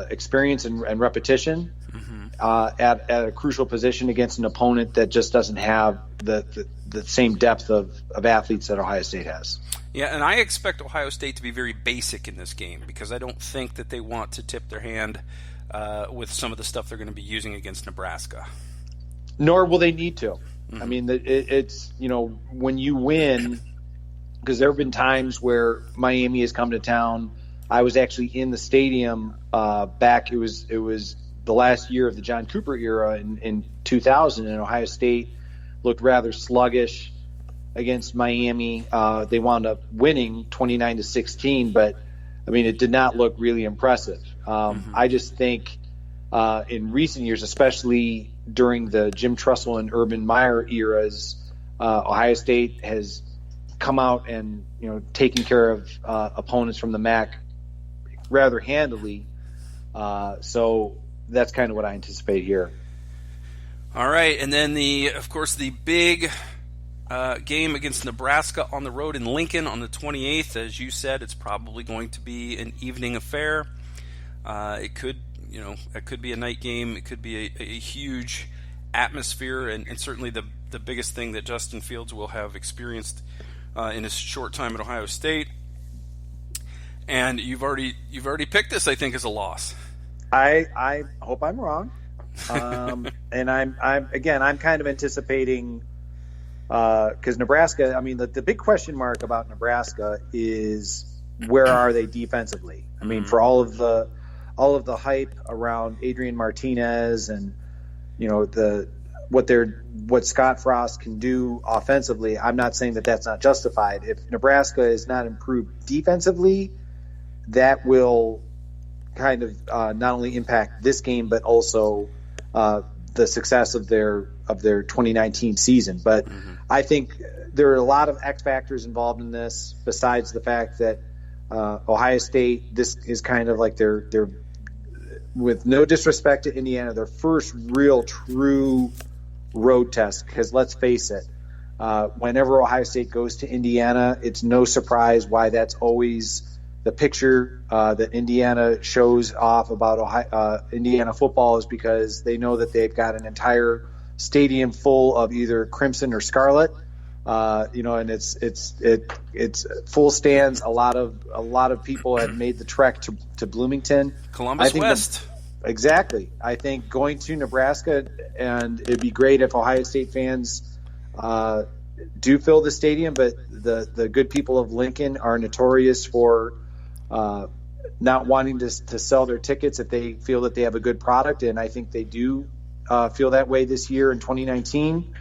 experience and repetition at a crucial position against an opponent that just doesn't have the same depth of athletes that Ohio State has.
Yeah, and I expect Ohio State to be very basic in this game because I don't think that they want to tip their hand with some of the stuff they're going to be using against Nebraska.
Nor will they need to. I mean, it's, when you win, because there have been times where Miami has come to town. I was actually in the stadium back. It was the last year of the John Cooper era in 2000, and Ohio State looked rather sluggish against Miami. They wound up winning 29-16, but I mean, it did not look really impressive. I just think in recent years, especially during the Jim Tressel and Urban Meyer eras, Ohio State has come out and taken care of opponents from the MAC rather handily. So that's kind of what I anticipate here.
All right, and then of course the big game against Nebraska on the road in Lincoln on the 28th. As you said, it's probably going to be an evening affair. It could be a night game. It could be a huge atmosphere, and certainly the biggest thing that Justin Fields will have experienced in his short time at Ohio State. And you've already picked this, I think, as a loss.
I hope I'm wrong. And I'm kind of anticipating because Nebraska. I mean, the big question mark about Nebraska is where are they defensively? I mean, for all of the hype around Adrian Martinez and what Scott Frost can do offensively, I'm not saying that that's not justified. If Nebraska is not improved defensively, that will kind of not only impact this game but also the success of their 2019 season. But I think there are a lot of X factors involved in this besides the fact that Ohio State, this is kind of like their with no disrespect to Indiana, their first real true road test, because let's face it, whenever Ohio State goes to Indiana, it's no surprise why that's always the picture that Indiana shows off about Indiana football, is because they know that they've got an entire stadium full of either crimson or scarlet, and it's full stands. A lot of people have made the trek to Bloomington,
Columbus West.
Exactly. I think going to Nebraska, and it'd be great if Ohio State fans do fill the stadium, but the good people of Lincoln are notorious for not wanting to sell their tickets if they feel that they have a good product, and I think they do feel that way this year in 2019.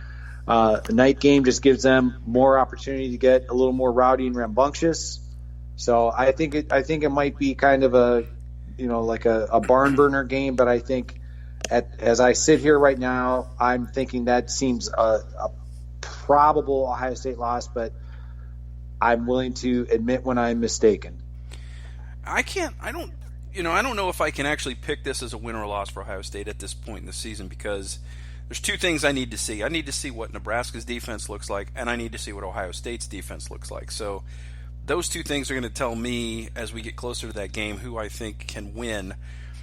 The night game just gives them more opportunity to get a little more rowdy and rambunctious. So I think it might be kind of a like a barn burner game, but I think as I sit here right now, I'm thinking that seems a probable Ohio State loss, but I'm willing to admit when I'm mistaken.
I don't know if I can actually pick this as a win or a loss for Ohio State at this point in the season, because there's two things I need to see. I need to see what Nebraska's defense looks like, and I need to see what Ohio State's defense looks like. So those two things are going to tell me as we get closer to that game who I think can win,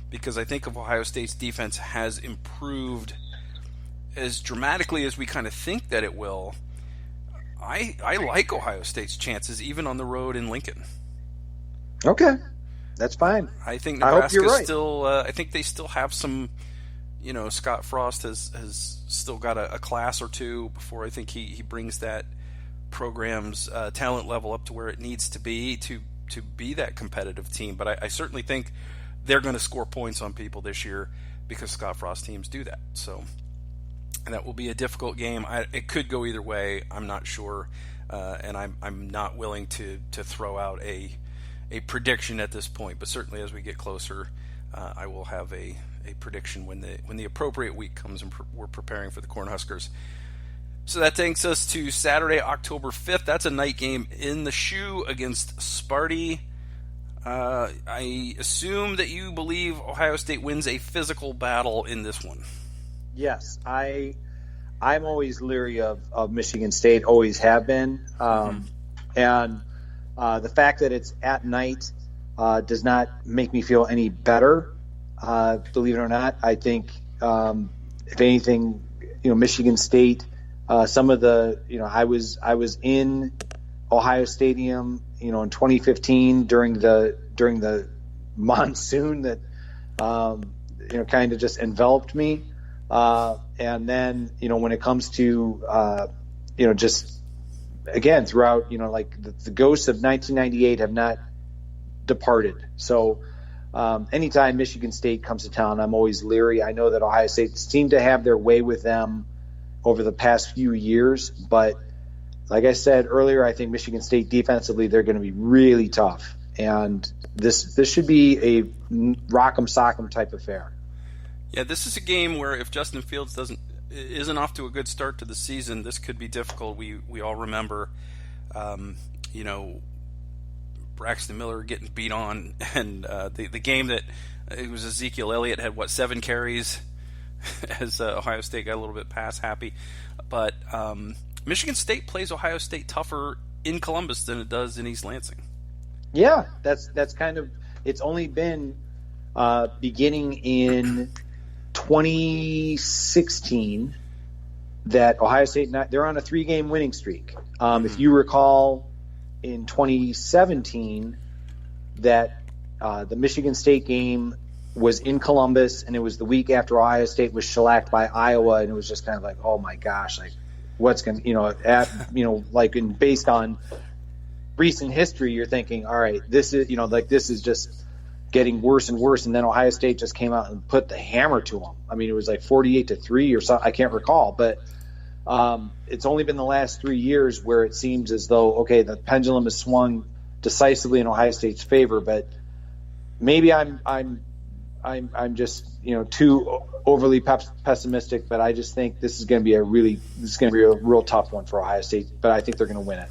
because I think if Ohio State's defense has improved as dramatically as we kind of think that it will, I like Ohio State's chances even on the road in Lincoln.
Okay. That's fine.
I think
I hope you're
Nebraska's
right.
still. I think they still have some. Scott Frost has still got a class or two before I think he brings that program's talent level up to where it needs to be that competitive team. But I certainly think they're going to score points on people this year because Scott Frost teams do that. So, and that will be a difficult game. It could go either way. I'm not sure, and I'm not willing to throw out a prediction at this point. But certainly as we get closer, I will have a prediction when the appropriate week comes and we're preparing for the Cornhuskers. So that takes us to Saturday, October 5th. That's a night game in the Shoe against Sparty. I assume that you believe Ohio State wins a physical battle in this one.
Yes, I'm always leery of Michigan State, always have been. And the fact that it's at night does not make me feel any better, believe it or not. I think, if anything, Michigan State, some of the, I was in Ohio Stadium, in 2015 during the monsoon that, kind of just enveloped me. And then, when it comes to, just again, throughout, like the ghosts of 1998 have not departed. So, anytime Michigan State comes to town, I'm always leery. I know that Ohio State seemed to have their way with them over the past few years, but like I said earlier, I think Michigan State defensively, they're going to be really tough. And this should be a rock'em sock'em type affair.
Yeah, this is a game where if Justin Fields isn't off to a good start to the season, this could be difficult. We all remember, Braxton Miller getting beat on, and the game that it was Ezekiel Elliott had 7 carries as Ohio State got a little bit pass happy, but Michigan State plays Ohio State tougher in Columbus than it does in East Lansing.
Yeah, that's kind of, it's only been beginning in 2016 that Ohio State, they're on a 3-game winning streak. If you recall, in 2017 that the Michigan State game was in Columbus, and it was the week after Ohio State was shellacked by Iowa, and it was just kind of like, oh my gosh, like what's going to, based on recent history, you're thinking, all right, this is just getting worse and worse. And then Ohio State just came out and put the hammer to them. I mean, it was like 48-3 or something. I can't recall, but it's only been the last 3 years where it seems as though, okay, the pendulum has swung decisively in Ohio State's favor, but maybe I'm just, too overly pessimistic, but I just think this is going to be a real tough one for Ohio State, but I think they're going to win it.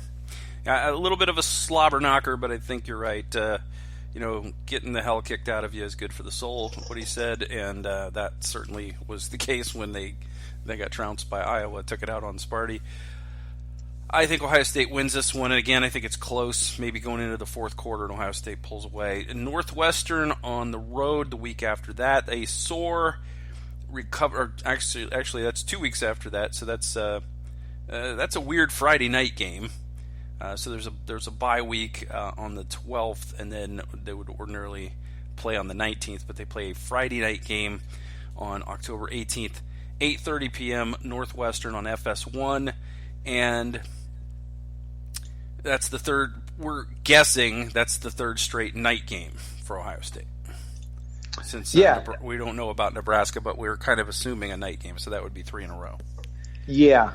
A little bit of a slobber knocker, but I think you're right. Getting the hell kicked out of you is good for the soul, what he said, and that certainly was the case when they got trounced by Iowa, took it out on Sparty. I think Ohio State wins this one, and again, I think it's close, maybe going into the fourth quarter, and Ohio State pulls away. Northwestern on the road the week after that, a sore recover. Actually, that's 2 weeks after that, so that's a weird Friday night game. So there's a bye week on the 12th, and then they would ordinarily play on the 19th, but they play a Friday night game on October 18th, 8:30 p.m. Northwestern on FS1, and that's the third. We're guessing that's the third straight night game for Ohio State. Since we don't know about Nebraska, but we're kind of assuming a night game, so that would be 3 in a row.
Yeah.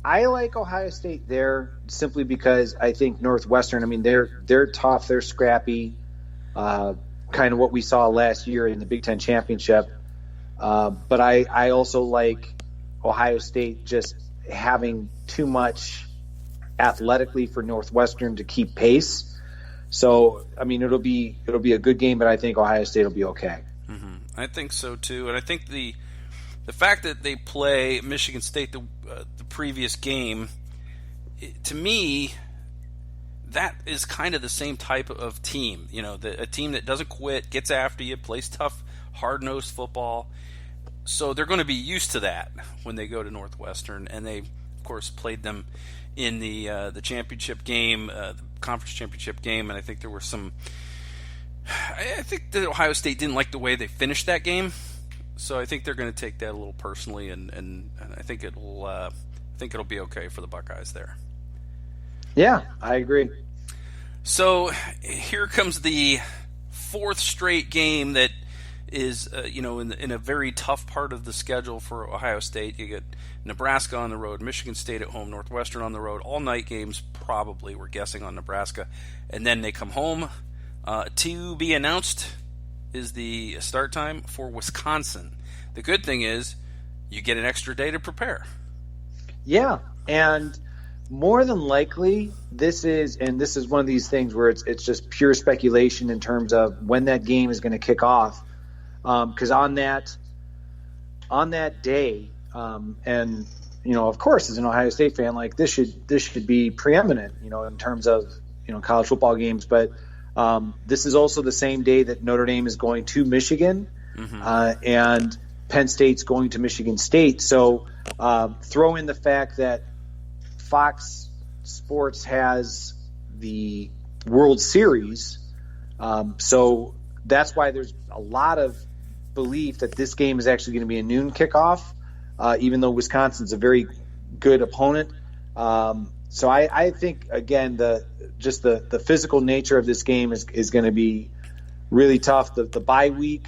I like Ohio State there simply because I think Northwestern, I mean, they're tough, they're scrappy, kind of what we saw last year in the Big Ten Championship. But I also like Ohio State just having too much athletically for Northwestern to keep pace. So, I mean, it'll be a good game, but I think Ohio State will be okay.
Mm-hmm. I think so too, and I think the fact that they play Michigan State the previous game, to me, that is kind of the same type of team. A team that doesn't quit, gets after you, plays tough, hard-nosed football. So they're going to be used to that when they go to Northwestern, and they, of course, played them in the championship game, the conference championship game, and I think there were some I think that Ohio State didn't like the way they finished that game, so I think they're going to take that a little personally, and I think it'll be okay for the Buckeyes there.
Yeah, I agree.
So here comes the fourth straight game that is, in a very tough part of the schedule for Ohio State. You get Nebraska on the road, Michigan State at home, Northwestern on the road, all night games probably, we're guessing, on Nebraska. And then they come home. To be announced is the start time for Wisconsin. The good thing is you get an extra day to prepare.
Yeah, and more than likely, this is one of these things where it's just pure speculation in terms of when that game is going to kick off. Because on that day, and of course, as an Ohio State fan, like this should be preeminent, in terms of college football games. But this is also the same day that Notre Dame is going to Michigan, and Penn State's going to Michigan State. So throw in the fact that Fox Sports has the World Series, so that's why there's a lot of belief that this game is actually going to be a noon kickoff, even though Wisconsin's a very good opponent. So I think, again, the physical nature of this game is going to be really tough. The bye week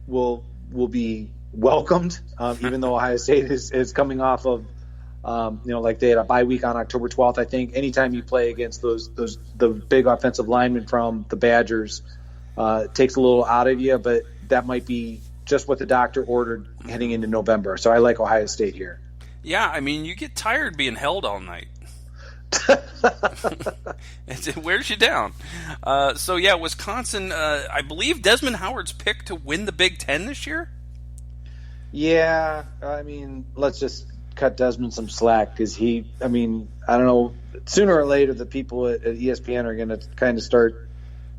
will be welcomed, even though Ohio State is coming off of like they had a bye week on October 12th. I think anytime you play against the big offensive linemen from the Badgers, it takes a little out of you, but that might be just what the doctor ordered heading into November. So I like Ohio State here.
Yeah, I mean, you get tired being held all night. It wears you down. So, yeah, Wisconsin, I believe Desmond Howard's picked to win the Big Ten this year?
Yeah, I mean, let's just cut Desmond some slack because I don't know, sooner or later the people at ESPN are going to kind of start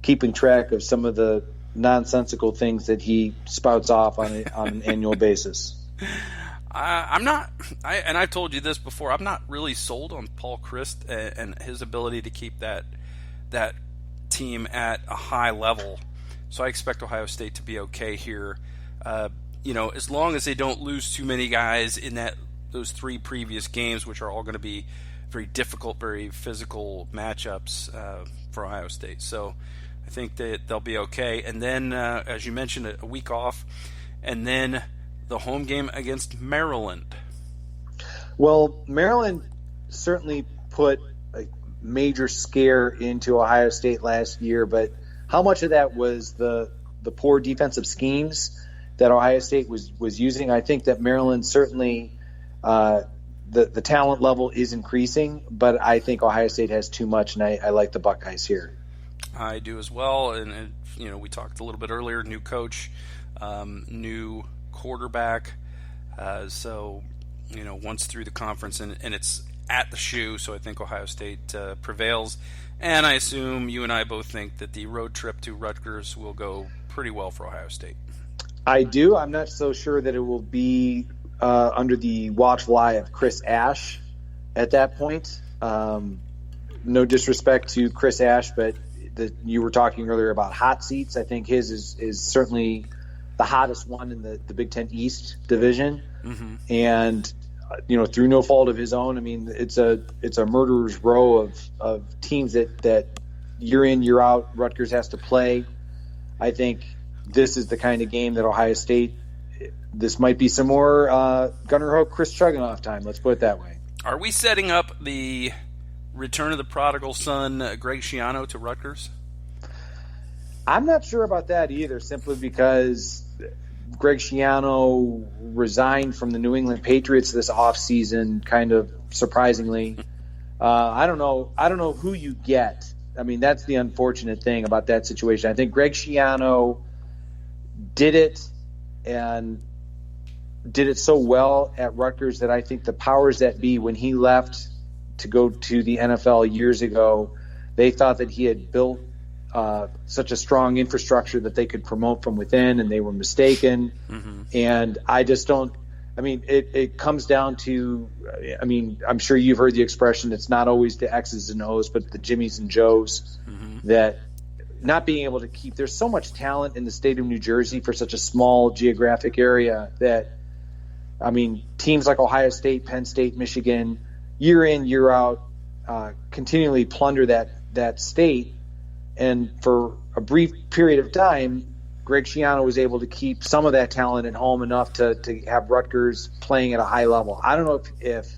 keeping track of some of the nonsensical things that he spouts off on an annual basis.
I'm not, and I've told you this before, I'm not really sold on Paul Chryst and his ability to keep that team at a high level. So I expect Ohio State to be okay here. As long as they don't lose too many guys in those three previous games, which are all going to be very difficult, very physical matchups for Ohio State. So I think that they'll be okay. And then, as you mentioned, a week off, and then the home game against Maryland.
Well, Maryland certainly put a major scare into Ohio State last year, but how much of that was the poor defensive schemes that Ohio State was using? I think that Maryland certainly the talent level is increasing, but I think Ohio State has too much, and I like the Buckeyes here.
I do as well, and we talked a little bit earlier, new coach, new quarterback, so once through the conference, and it's at the shoe, so I think Ohio State prevails, and I assume you and I both think that the road trip to Rutgers will go pretty well for Ohio State.
I do. I'm not so sure that it will be under the watchful eye of Chris Ash at that point. No disrespect to Chris Ash, but you were talking earlier about hot seats. I think his is certainly the hottest one in the Big Ten East division. Mm-hmm. And through no fault of his own, I mean, it's a murderer's row of teams that year in, year out Rutgers has to play. I think this is the kind of game that Ohio State, this might be some more Gunnar Hope, Chris Chugginoff time. Let's put it that way.
Are we setting up the return of the prodigal son, Greg Schiano, to Rutgers?
I'm not sure about that either, simply because Greg Schiano resigned from the New England Patriots this offseason, kind of surprisingly. I don't know who you get. I mean, that's the unfortunate thing about that situation. I think Greg Schiano did it and did it so well at Rutgers that I think the powers that be, when he left to go to the NFL years ago, they thought that he had built such a strong infrastructure that they could promote from within, and they were mistaken. Mm-hmm. And I just don't. I mean, it comes down to. I mean, I'm sure you've heard the expression. It's not always the X's and O's, but the Jimmys and Joes. Mm-hmm. That not being able to keep. There's so much talent in the state of New Jersey for such a small geographic area that, I mean, teams like Ohio State, Penn State, Michigan, year in, year out, continually plunder that state. And for a brief period of time, Greg Schiano was able to keep some of that talent at home enough to have Rutgers playing at a high level. I don't know if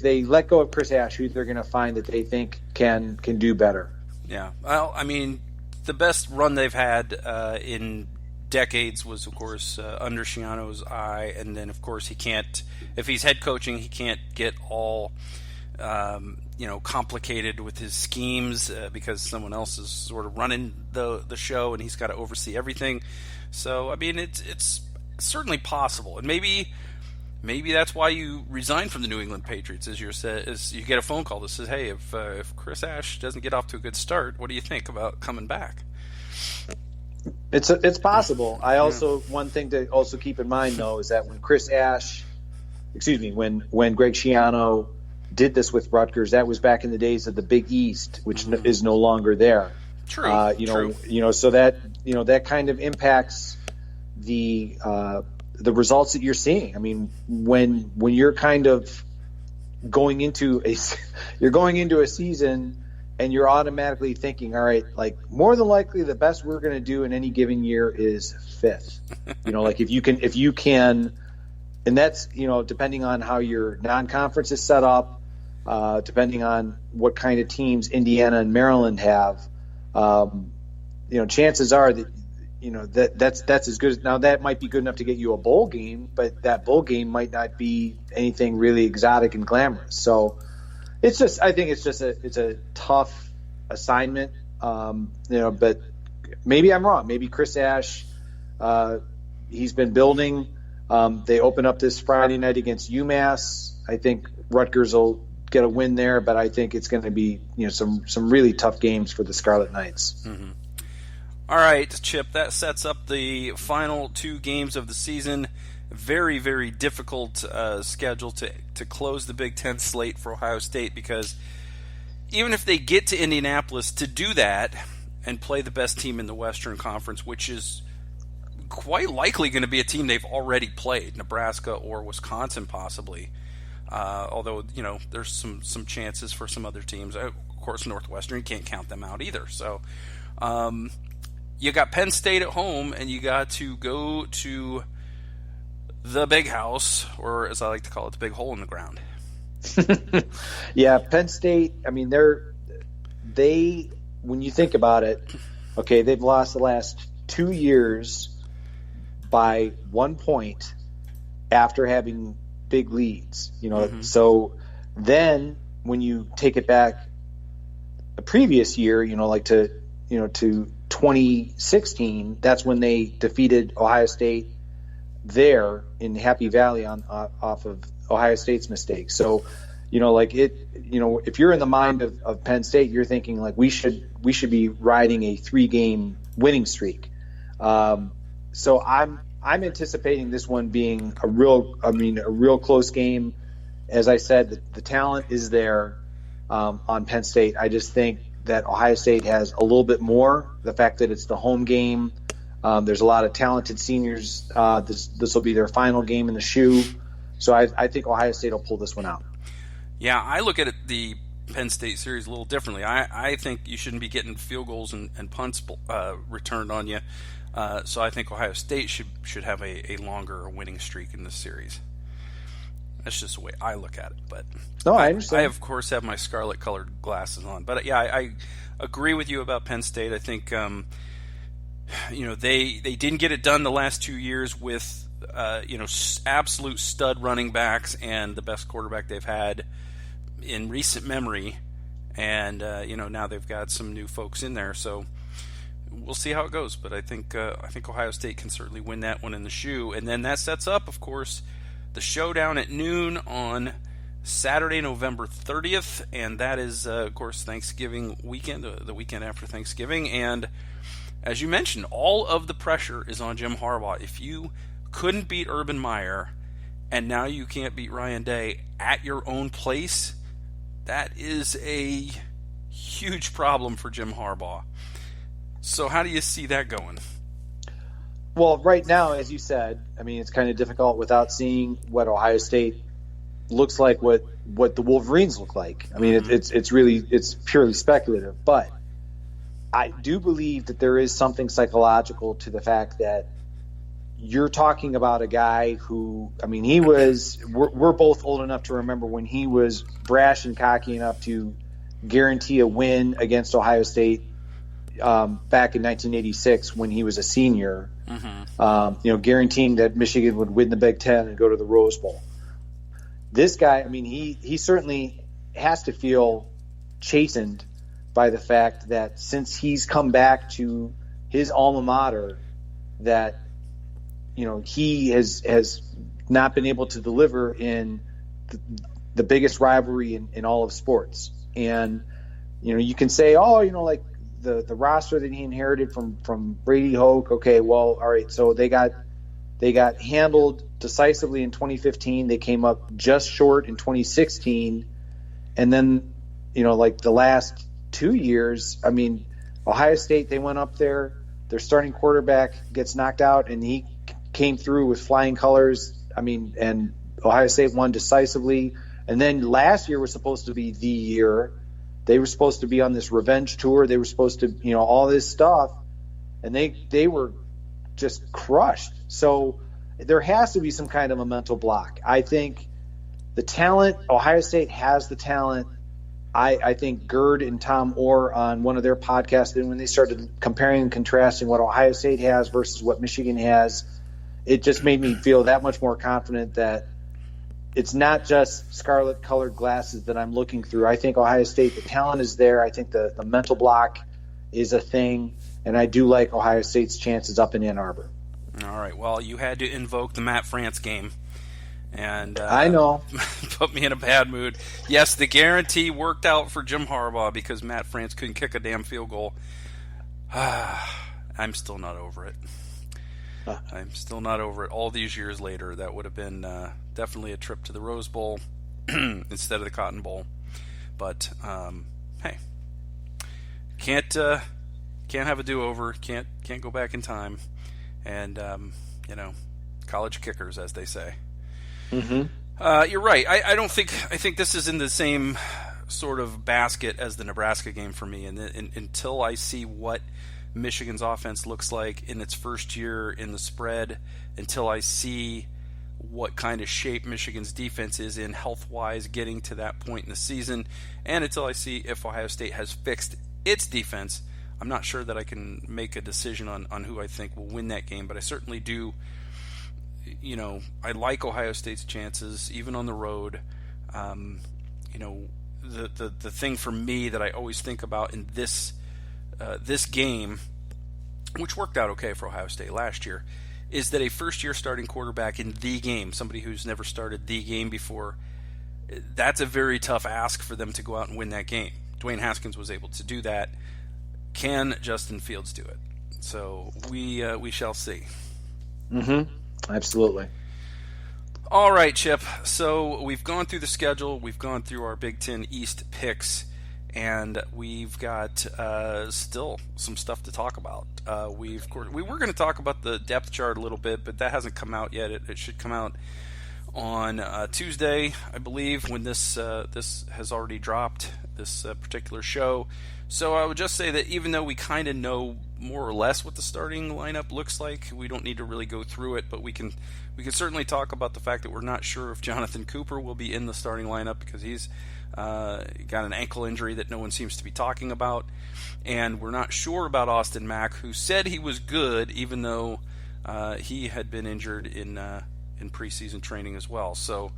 they let go of Chris Ash, who they're going to find that they think can do better.
Yeah. Well, I mean, the best run they've had in decades was, of course, under Schiano's eye, and then, of course, he can't. If he's head coaching, he can't get all complicated with his schemes because someone else is sort of running the show, and he's got to oversee everything. So, I mean, it's certainly possible, and maybe that's why you resign from the New England Patriots. As you get a phone call that says, "Hey, if Chris Ash doesn't get off to a good start, what do you think about coming back?"
It's possible. One thing to also keep in mind though is that when when Greg Schiano did this with Rutgers, that was back in the days of the Big East, which is no longer there.
True.
True. So that kind of impacts the results that you're seeing. I mean, when you're kind of going into a season and you're automatically thinking, all right, like more than likely the best we're going to do in any given year is fifth. Like if you can, and that's, depending on how your non-conference is set up, depending on what kind of teams Indiana and Maryland have, chances are that that's as good as, now that might be good enough to get you a bowl game, but that bowl game might not be anything really exotic and glamorous. So I think it's a tough assignment, but maybe I'm wrong. Maybe Chris Ash, he's been building. They open up this Friday night against UMass. I think Rutgers will get a win there, but I think it's going to be some really tough games for the Scarlet Knights.
Mm-hmm. All right, Chip, that sets up the final two games of the season. Very, very difficult schedule to close the Big Ten slate for Ohio State, because even if they get to Indianapolis to do that and play the best team in the Western Conference, which is quite likely going to be a team they've already played, Nebraska or Wisconsin possibly, although there's some chances for some other teams. Of course, Northwestern, you can't count them out either. So you got Penn State at home, and you got to go to the Big House, or as I like to call it, the Big Hole in the Ground.
Yeah, Penn State, I mean, when you think about it, okay, they've lost the last 2 years by 1 point after having big leads,
Mm-hmm.
So then when you take it back a previous year, to 2016, that's when they defeated Ohio State there in Happy Valley off of Ohio State's mistakes. So, if you're in the mind of Penn State, you're thinking like we should be riding a 3-game winning streak. So I'm anticipating this one being a real close game. As I said, the talent is there on Penn State. I just think that Ohio State has a little bit more. The fact that it's the home game. There's a lot of talented seniors. This will be their final game in the shoe. So I think Ohio State will pull this one out.
Yeah, I look at the Penn State series a little differently. I think you shouldn't be getting field goals and punts returned on you. So I think Ohio State should have a longer winning streak in this series. That's just the way I look at it. But
no, I understand.
I of course have my scarlet-colored glasses on. But yeah, I agree with you about Penn State. I think they didn't get it done the last 2 years with absolute stud running backs and the best quarterback they've had in recent memory. And now they've got some new folks in there, so we'll see how it goes. But I think Ohio State can certainly win that one in the shoe. And then that sets up, of course, the showdown at noon on Saturday, November 30th, and that is, of course, Thanksgiving weekend, the weekend after Thanksgiving. And as you mentioned, all of the pressure is on Jim Harbaugh. If you couldn't beat Urban Meyer, and now you can't beat Ryan Day at your own place, that is a huge problem for Jim Harbaugh. So how do you see that going?
Well, right now, as you said, I mean, it's kind of difficult without seeing what Ohio State looks like, what the Wolverines look like. I mean, it's purely speculative, but I do believe that there is something psychological to the fact that you're talking about a guy who, I mean, we're both old enough to remember when he was brash and cocky enough to guarantee a win against Ohio State back in 1986 when he was a senior, guaranteeing that Michigan would win the Big Ten and go to the Rose Bowl. This guy, I mean, he certainly has to feel chastened by the fact that since he's come back to his alma mater, that he has not been able to deliver in the biggest rivalry in all of sports. And you can say, like the roster that he inherited from Brady Hoke. Okay, well, all right, so they got handled decisively in 2015. They came up just short in 2016, and then like the last 2 years, I mean, Ohio State, they went up there. Their starting quarterback gets knocked out, and he came through with flying colors. I mean, and Ohio State won decisively. And then last year was supposed to be the year. They were supposed to be on this revenge tour. They were supposed to, all this stuff, and they were just crushed. So there has to be some kind of a mental block. I think the talent, Ohio State has the talent. I think Gerd and Tom Orr on one of their podcasts, and when they started comparing and contrasting what Ohio State has versus what Michigan has, it just made me feel that much more confident that it's not just scarlet-colored glasses that I'm looking through. I think Ohio State, the talent is there. I think the mental block is a thing, and I do like Ohio State's chances up in Ann Arbor.
All right. Well, you had to invoke the Matt France game. And
I know.
Put me in a bad mood. Yes, the guarantee worked out for Jim Harbaugh because Matt France couldn't kick a damn field goal. I'm still not over it. I'm still not over it. All these years later, that would have been definitely a trip to the Rose Bowl instead of the Cotton Bowl. But hey, can't have a do-over. Can't go back in time. And college kickers, as they say. Mm-hmm. You're right. I think this is in the same sort of basket as the Nebraska game for me. And until I see what Michigan's offense looks like in its first year in the spread, until I see what kind of shape Michigan's defense is in health-wise getting to that point in the season, and until I see if Ohio State has fixed its defense, I'm not sure that I can make a decision on who I think will win that game. But I certainly do. I like Ohio State's chances, even on the road. The thing for me that I always think about in this game, which worked out okay for Ohio State last year, is that a first-year starting quarterback in the game, somebody who's never started the game before, that's a very tough ask for them to go out and win that game. Dwayne Haskins was able to do that. Can Justin Fields do it? So we shall see.
Mm-hmm. Absolutely.
All right, Chip. So we've gone through the schedule. We've gone through our Big Ten East picks, and we've got still some stuff to talk about. We were going to talk about the depth chart a little bit, but that hasn't come out yet. It should come out on Tuesday, I believe, when this has already dropped, this particular show. So I would just say that even though we kind of know more or less what the starting lineup looks like, we don't need to really go through it, but we can certainly talk about the fact that we're not sure if Jonathan Cooper will be in the starting lineup because he's got an ankle injury that no one seems to be talking about, and we're not sure about Austin Mack, who said he was good even though he had been injured in preseason training as well. So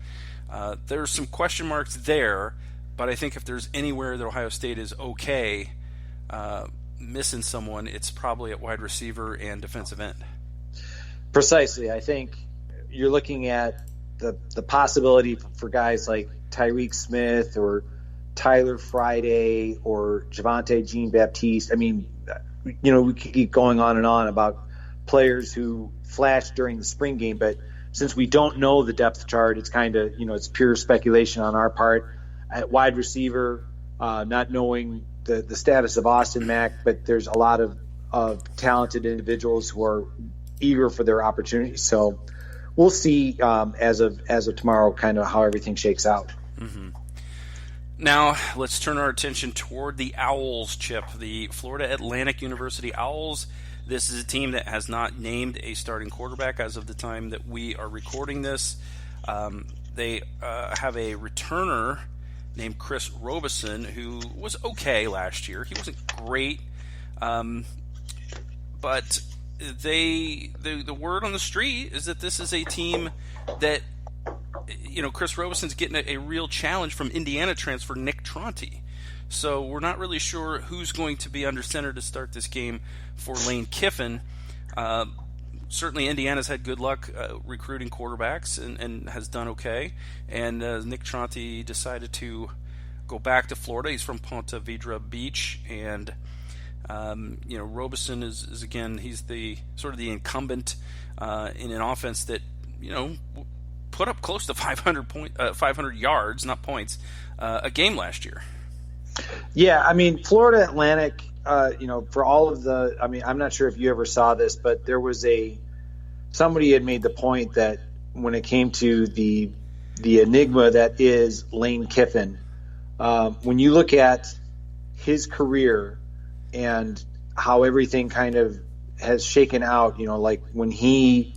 there's some question marks there. But I think if there's anywhere that Ohio State is okay missing someone, it's probably at wide receiver and defensive end.
Precisely. I think you're looking at the possibility for guys like Tyreek Smith or Tyler Friday or Javonte Jean-Baptiste. I mean, we could keep going on and on about players who flashed during the spring game, but since we don't know the depth chart, it's kind of, it's pure speculation on our part. At wide receiver, not knowing the status of Austin Mack, but there's a lot of talented individuals who are eager for their opportunities. So we'll see as of tomorrow kind of how everything shakes out.
Mm-hmm. Now let's turn our attention toward the Owls, Chip, the Florida Atlantic University Owls. This is a team that has not named a starting quarterback as of the time that we are recording this. They have a returner named Chris Robeson, who was okay last year. He wasn't great, but the word on the street is that this is a team that, Chris Robeson's getting a real challenge from Indiana transfer Nick Tronti. So we're not really sure who's going to be under center to start this game for Lane Kiffin. Certainly Indiana's had good luck recruiting quarterbacks and has done okay. And Nick Tronti decided to go back to Florida. He's from Ponte Vedra Beach. And, Robeson is again, he's the sort of the incumbent in an offense that, put up close to 500 yards, not points, a game last year.
Yeah, I mean, Florida Atlantic, for all of I'm not sure if you ever saw this, but there was somebody had made the point that when it came to the enigma that is Lane Kiffin, when you look at his career and how everything kind of has shaken out, like when he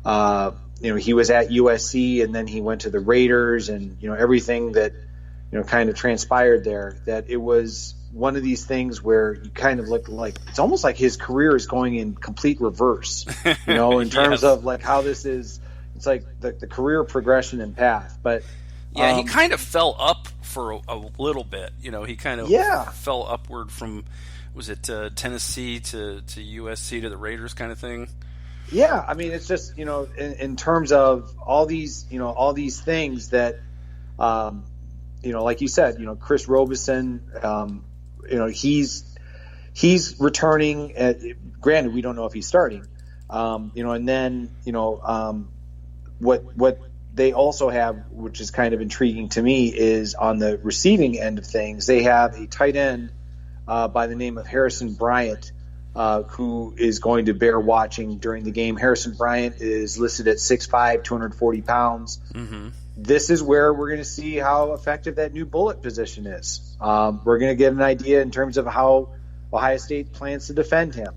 was at USC and then he went to the Raiders and, everything that, kind of transpired there, that it was one of these things where you kind of look like it's almost like his career is going in complete reverse, in terms of like how this is. It's like the career progression and path. But
yeah, he kind of fell up for a little bit. He kind of fell upward from, was it Tennessee to USC to the Raiders kind of thing?
Yeah, I mean, it's just, in terms of all these things that, like you said, Chris Robeson, he's returning. Granted, we don't know if he's starting, and then, what they also have, which is kind of intriguing to me, is on the receiving end of things, they have a tight end by the name of Harrison Bryant, who is going to bear watching during the game. Harrison Bryant is listed at 6'5", 240 pounds. Mm-hmm. This is where we're going to see how effective that new bullet position is. We're going to get an idea in terms of how Ohio State plans to defend him.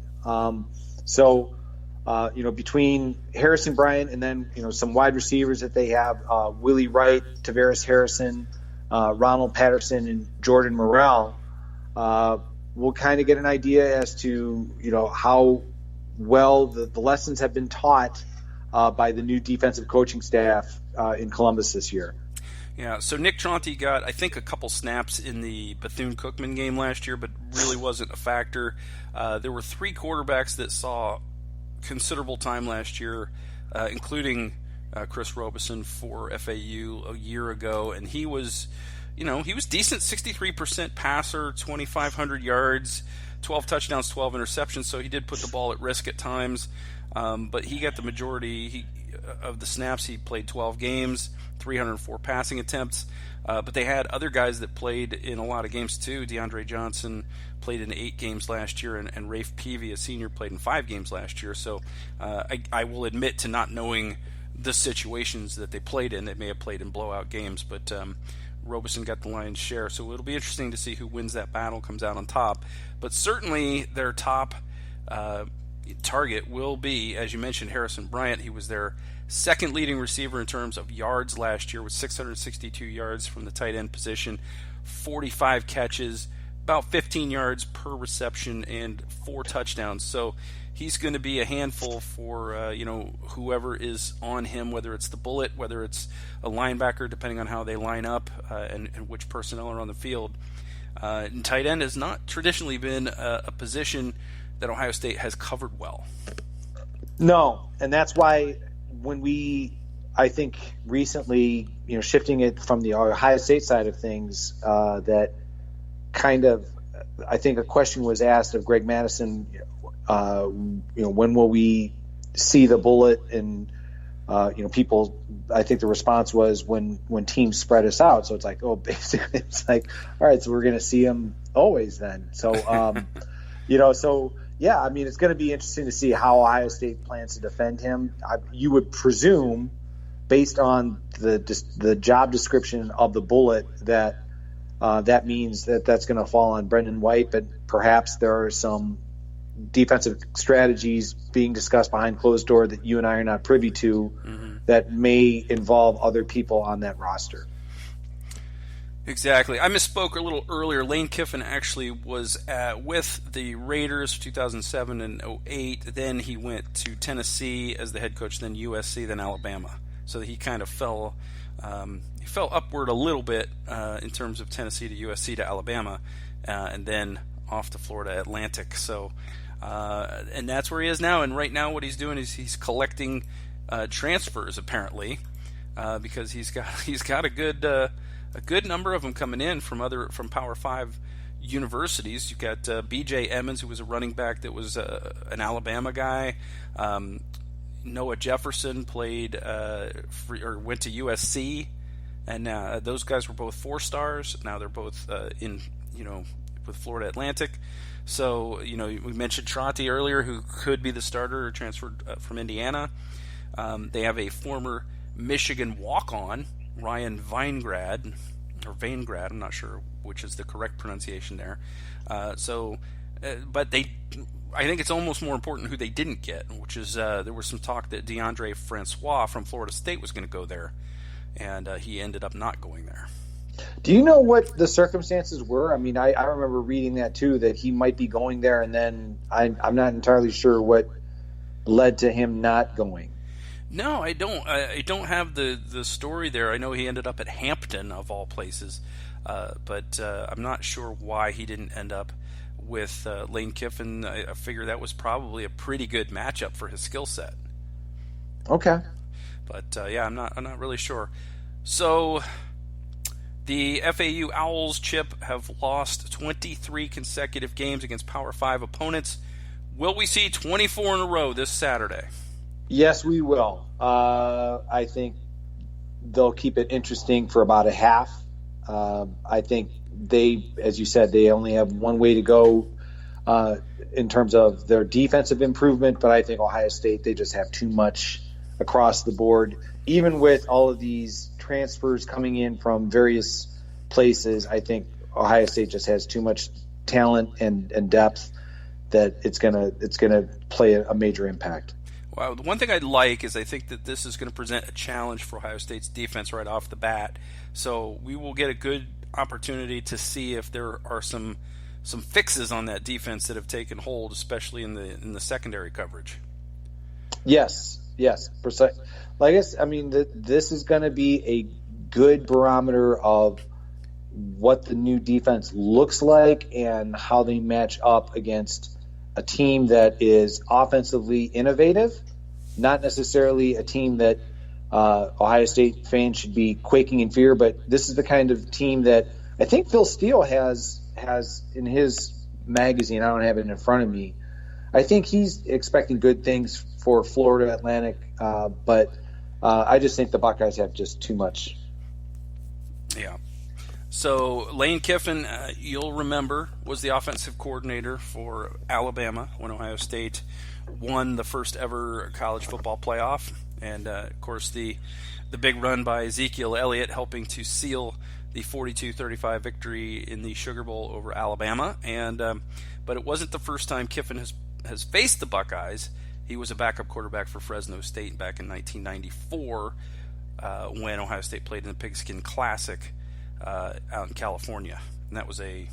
Between Harrison Bryant and then, some wide receivers that they have, Willie Wright, Tavares Harrison, Ronald Patterson, and Jordan Morrell, we'll kind of get an idea as to, how well the lessons have been taught by the new defensive coaching staff in Columbus this year.
Yeah, so Nick Tronti got, I think, a couple snaps in the Bethune-Cookman game last year, but really wasn't a factor. There were three quarterbacks that saw considerable time last year, including Chris Robeson for FAU a year ago, and he was decent, 63% passer, 2,500 yards, 12 touchdowns, 12 interceptions, so he did put the ball at risk at times, but he got the majority of the snaps. He played 12 games, 304 passing attempts, but they had other guys that played in a lot of games too. DeAndre Johnson played in 8 games last year, and Rafe Peavy, a senior, played in 5 games last year, so I will admit to not knowing the situations that they played in. They may have played in blowout games, but Robeson got the lion's share, so it'll be interesting to see who wins that battle, comes out on top. But certainly their top target will be, as you mentioned, Harrison Bryant. He was their second leading receiver in terms of yards last year with 662 yards from the tight end position, 45 catches, about 15 yards per reception, and 4 touchdowns. So he's going to be a handful for whoever is on him, whether it's the bullet, whether it's a linebacker, depending on how they line up and which personnel are on the field. And tight end has not traditionally been a position that Ohio State has covered well.
No, and that's why when I think recently, shifting it from the Ohio State side of things, that kind of, I think a question was asked of Greg Madison, when will we see the bullet and people, I think the response was when teams spread us out. So it's like, oh, basically it's like, all right, so we're going to see him always then. So, yeah, I mean, it's going to be interesting to see how Ohio State plans to defend him. You would presume, based on the job description of the bullet, that that means that's going to fall on Brendan White, but perhaps there are some defensive strategies being discussed behind closed door that you and I are not privy to that may involve other people on that roster.
Exactly. I misspoke a little earlier. Lane Kiffin actually was with the Raiders 2007 and 2008. Then he went to Tennessee as the head coach, then USC, then Alabama. So he kind of fell upward a little bit in terms of Tennessee to USC to Alabama, and then off to Florida Atlantic. So, and that's where he is now. And right now, what he's doing is he's collecting transfers, apparently, because he's got a good number of them coming in from Power 5 universities. You've got B.J. Emmons, who was a running back that was an Alabama guy. Noah Jefferson played went to USC, and those guys were both 4-stars. Now they're both with Florida Atlantic. So we mentioned Trotty earlier, who could be the starter or transferred from Indiana. They have a former Michigan walk-on, Ryan Weingrad, I'm not sure which is the correct pronunciation there. But I think it's almost more important who they didn't get, which is there was some talk that DeAndre Francois from Florida State was going to go there, and he ended up not going there.
Do you know what the circumstances were? I mean, I remember reading that too, that he might be going there, and then I'm not entirely sure what led to him not going.
No, I don't. I don't have the story there. I know he ended up at Hampton, of all places, but I'm not sure why he didn't end up with Lane Kiffin. I figure that was probably a pretty good matchup for his skill set.
Okay.
But I'm not really sure. So the FAU Owls, Chip, have lost 23 consecutive games against Power 5 opponents. Will we see 24 in a row this Saturday?
Yes, we will. I think they'll keep it interesting for about a half. I think as you said, they only have one way to go in terms of their defensive improvement, but I think Ohio State, they just have too much across the board. Even with all of these transfers coming in from various places, I think Ohio State just has too much talent and depth that it's gonna play a major impact.
Well, the one thing I'd like is I think that this is going to present a challenge for Ohio State's defense right off the bat. So we will get a good opportunity to see if there are some fixes on that defense that have taken hold, especially in the secondary coverage.
Yes, precise. Like I guess, I mean, this is going to be a good barometer of what the new defense looks like and how they match up against a team that is offensively innovative, not necessarily a team that Ohio State fans should be quaking in fear, but this is the kind of team that I think Phil Steele has in his magazine. I don't have it in front of me. I think he's expecting good things for Florida Atlantic, but I just think the Buckeyes have just too much.
Yeah. So Lane Kiffin, you'll remember, was the offensive coordinator for Alabama when Ohio State won the first ever college football playoff. And, of course, the big run by Ezekiel Elliott helping to seal the 42-35 victory in the Sugar Bowl over Alabama. And but it wasn't the first time Kiffin has faced the Buckeyes. He was a backup quarterback for Fresno State back in 1994 when Ohio State played in the Pigskin Classic out in California, and that was a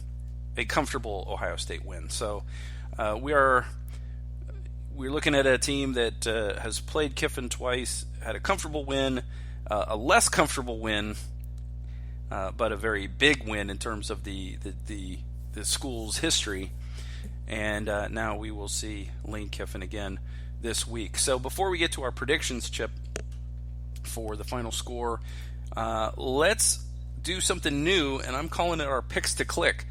comfortable Ohio State win. So we're looking at a team that has played Kiffin twice, had a comfortable win, a less comfortable win, but a very big win in terms of the school's history. And now we will see Lane Kiffin again this week. So before we get to our predictions, Chip, for the final score, let's do something new, and I'm calling it our picks to click.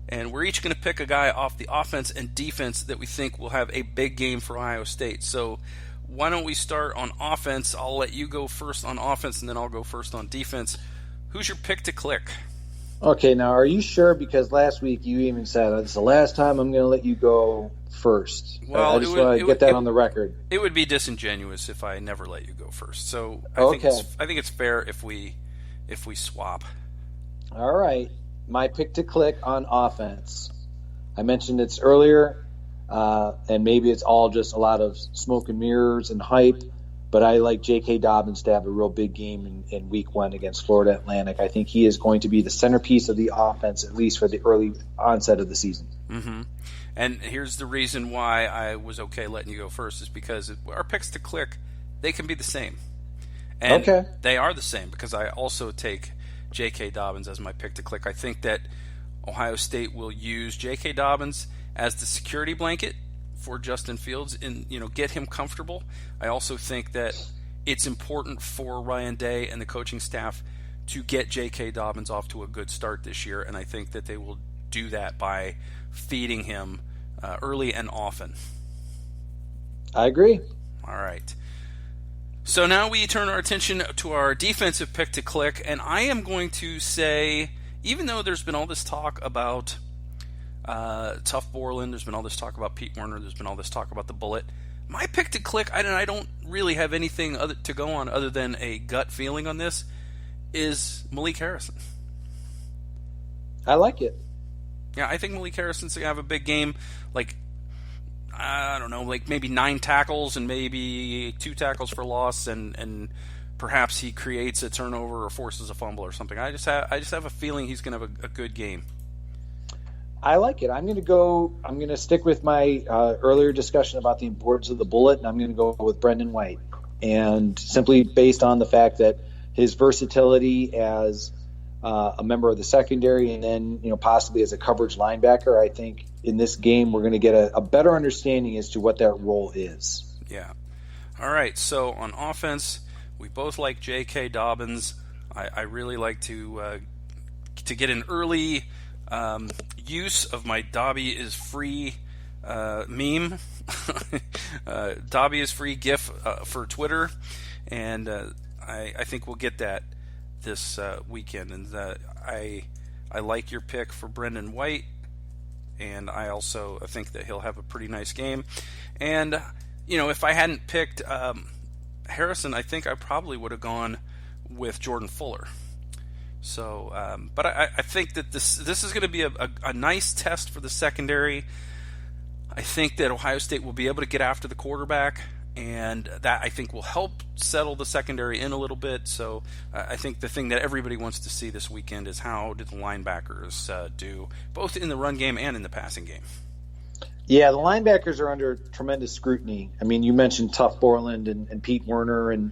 And we're each going to pick a guy off the offense and defense that we think will have a big game for Ohio State. So why don't we start on offense? I'll let you go first on offense, and then I'll go first on defense. Who's your pick to click?
Okay, now are you sure? Because last week you even said it's the last time I'm going to let you go first.
Well,
I just want to get that on the record.
It would be disingenuous if I never let you go first. So I think it's fair if we swap.
All right, my pick to click on offense. I mentioned it's earlier, and maybe it's all just a lot of smoke and mirrors and hype. But I like J.K. Dobbins to have a real big game in Week 1 against Florida Atlantic. I think he is going to be the centerpiece of the offense, at least for the early onset of the season.
Mm-hmm. And here's the reason why I was okay letting you go first is because our picks to click, they can be the same. And they are the same because I also take J.K. Dobbins as my pick to click. I think that Ohio State will use J.K. Dobbins as the security blanket for Justin Fields and get him comfortable. I also think that it's important for Ryan Day and the coaching staff to get J.K. Dobbins off to a good start this year, and I think that they will do that by feeding him early and often.
I agree.
All right. So now we turn our attention to our defensive pick to click, and I am going to say, even though there's been all this talk about Tough Borland, there's been all this talk about Pete Werner, there's been all this talk about the Bullet, my pick to click, I don't really have anything to go on other than a gut feeling on this, is Malik Harrison.
I like it.
Yeah, I think Malik Harrison's going to have a big game, I don't know, maybe 9 tackles and maybe 2 tackles for loss, and perhaps he creates a turnover or forces a fumble or something. I just have a feeling he's going to have a good game.
I like it. I'm going to stick with my earlier discussion about the importance of the Bullet, and I'm going to go with Brendan White. And simply based on the fact that his versatility as a member of the secondary and then, possibly as a coverage linebacker, I think in this game we're going to get a better understanding as to what that role is.
Yeah. All right. So on offense, we both like J.K. Dobbins. I really like to get an early use of my Dobby is free meme. Dobby is free GIF for Twitter, and I think we'll get that this weekend. And I like your pick for Brendan White, and I also think that he'll have a pretty nice game. And if I hadn't picked Harrison, I think I probably would have gone with Jordan Fuller. So, but I think that this is going to be a nice test for the secondary. I think that Ohio State will be able to get after the quarterback, and that I think will help settle the secondary in a little bit. So I think the thing that everybody wants to see this weekend is how did the linebackers do, both in the run game and in the passing game.
Yeah, the linebackers are under tremendous scrutiny. I mean, you mentioned Tough Borland and Pete Werner, and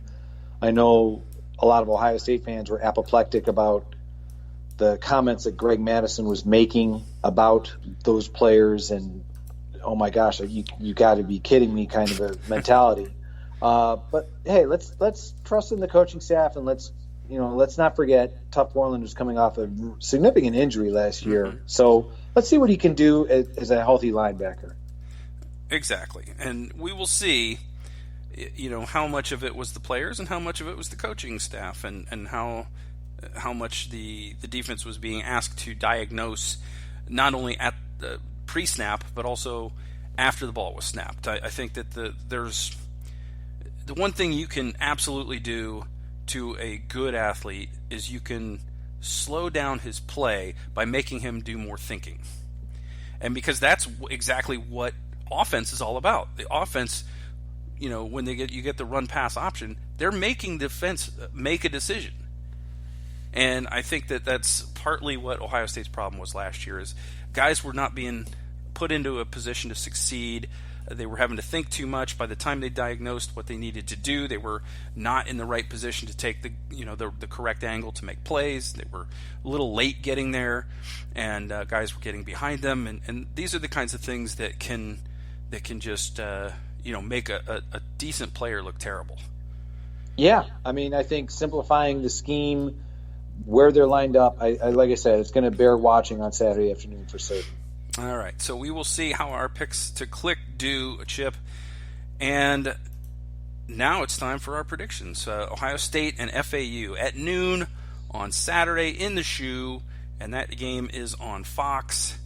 I know a lot of Ohio State fans were apoplectic about the comments that Greg Madison was making about those players, and oh my gosh, you got to be kidding me kind of a mentality. But hey, let's trust in the coaching staff, and let's not forget Tough Borland was coming off a significant injury last year. Mm-hmm. So let's see what he can do as a healthy linebacker.
Exactly, and we will see. How much of it was the players and how much of it was the coaching staff, and how much the defense was being asked to diagnose not only at the pre-snap but also after the ball was snapped. I think that there's the one thing you can absolutely do to a good athlete is you can slow down his play by making him do more thinking. And because that's exactly what offense is all about. The offense, when you get the run pass option, they're making defense make a decision. And I think that that's partly what Ohio State's problem was last year is guys were not being put into a position to succeed. They were having to think too much. By the time they diagnosed what they needed to do, they were not in the right position to take the correct angle to make plays. They were a little late getting there, and guys were getting behind them. And these are the kinds of things that can just make a decent player look terrible.
Yeah, I mean, I think simplifying the scheme, where they're lined up, I like I said, it's going to bear watching on Saturday afternoon for certain.
All right, so we will see how our picks to click do, Chip. And now it's time for our predictions. Ohio State and FAU at noon on Saturday in the Shoe, and that game is on Fox.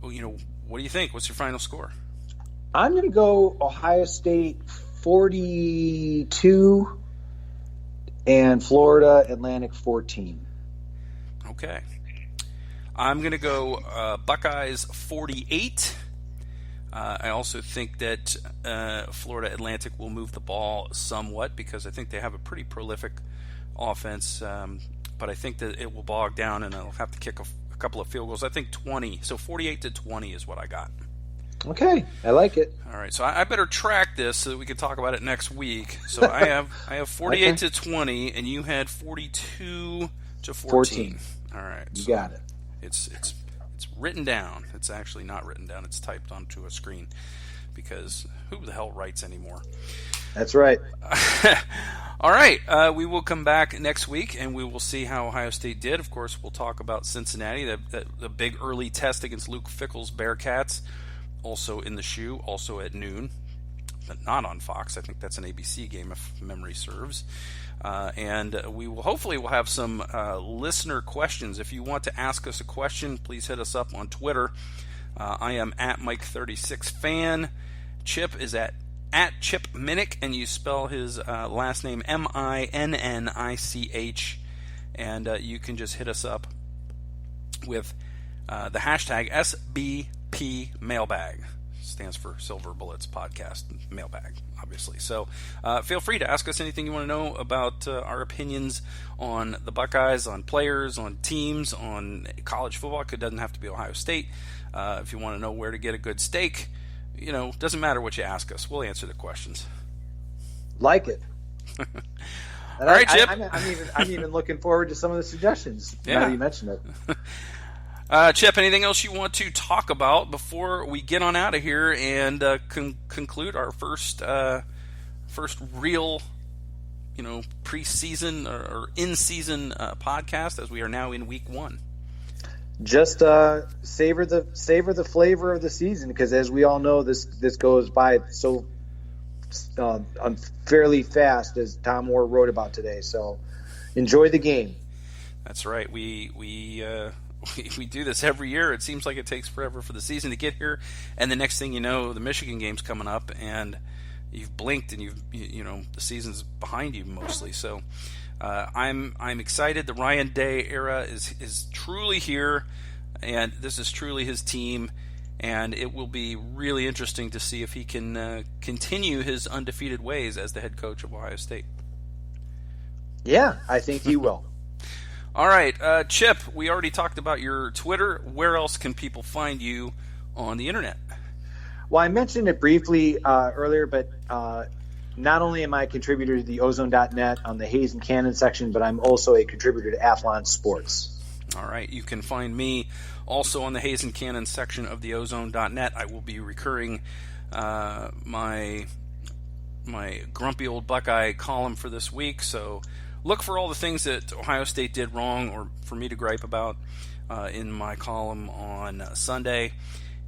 What do you think? What's your final score?
I'm going to go Ohio State 42 and Florida Atlantic 14.
Okay. I'm going to go Buckeyes 48. I also think that Florida Atlantic will move the ball somewhat because I think they have a pretty prolific offense, but I think that it will bog down and they'll have to kick a couple of field goals. I think 20. So 48-20 is what I got.
Okay, I like it.
All right, so I better track this so that we can talk about it next week. So I have 48-20, and you had 42-14. All right,
you got it.
It's written down. It's actually not written down. It's typed onto a screen because who the hell writes anymore?
That's right.
All right, we will come back next week, and we will see how Ohio State did. Of course, we'll talk about Cincinnati, the big early test against Luke Fickell's Bearcats. Also in the Shoe, also at noon, but not on Fox. I think that's an ABC game if memory serves. And we will hopefully have some listener questions. If you want to ask us a question, please hit us up on Twitter. I am at Mike36Fan. Chip is at Chip Minnick, and you spell his last name Minnich. And you can just hit us up with the hashtag SBP Mailbag. Stands for Silver Bullets Podcast Mailbag, obviously. So feel free to ask us anything you want to know about our opinions on the Buckeyes, on players, on teams, on college football. It doesn't have to be Ohio State. If you want to know where to get a good steak, doesn't matter what you ask us. We'll answer the questions.
Like it.
All right, Chip.
I'm even looking forward to some of the suggestions.
Yeah.
Now that you mentioned it.
Chip, anything else you want to talk about before we get on out of here and conclude our first real, preseason or in-season podcast, as we are now in week 1?
Just savor the flavor of the season, because as we all know, this goes by so fairly fast, as Tom Moore wrote about today. So enjoy the game.
That's right. We do this every year. It seems like it takes forever for the season to get here, and the next thing you know, the Michigan game's coming up, and you've blinked, and the season's behind you mostly. So I'm excited. The Ryan Day era is truly here, and this is truly his team, and it will be really interesting to see if he can continue his undefeated ways as the head coach of Ohio State.
Yeah, I think he will.
All right, Chip, we already talked about your Twitter. Where else can people find you on the internet?
Well, I mentioned it briefly earlier, but not only am I a contributor to the Ozone.net on the Hayes and Cannon section, but I'm also a contributor to Athlon Sports.
All right, you can find me also on the Hayes and Cannon section of the Ozone.net. I will be recurring my grumpy old Buckeye column for this week, so look for all the things that Ohio State did wrong or for me to gripe about in my column on Sunday,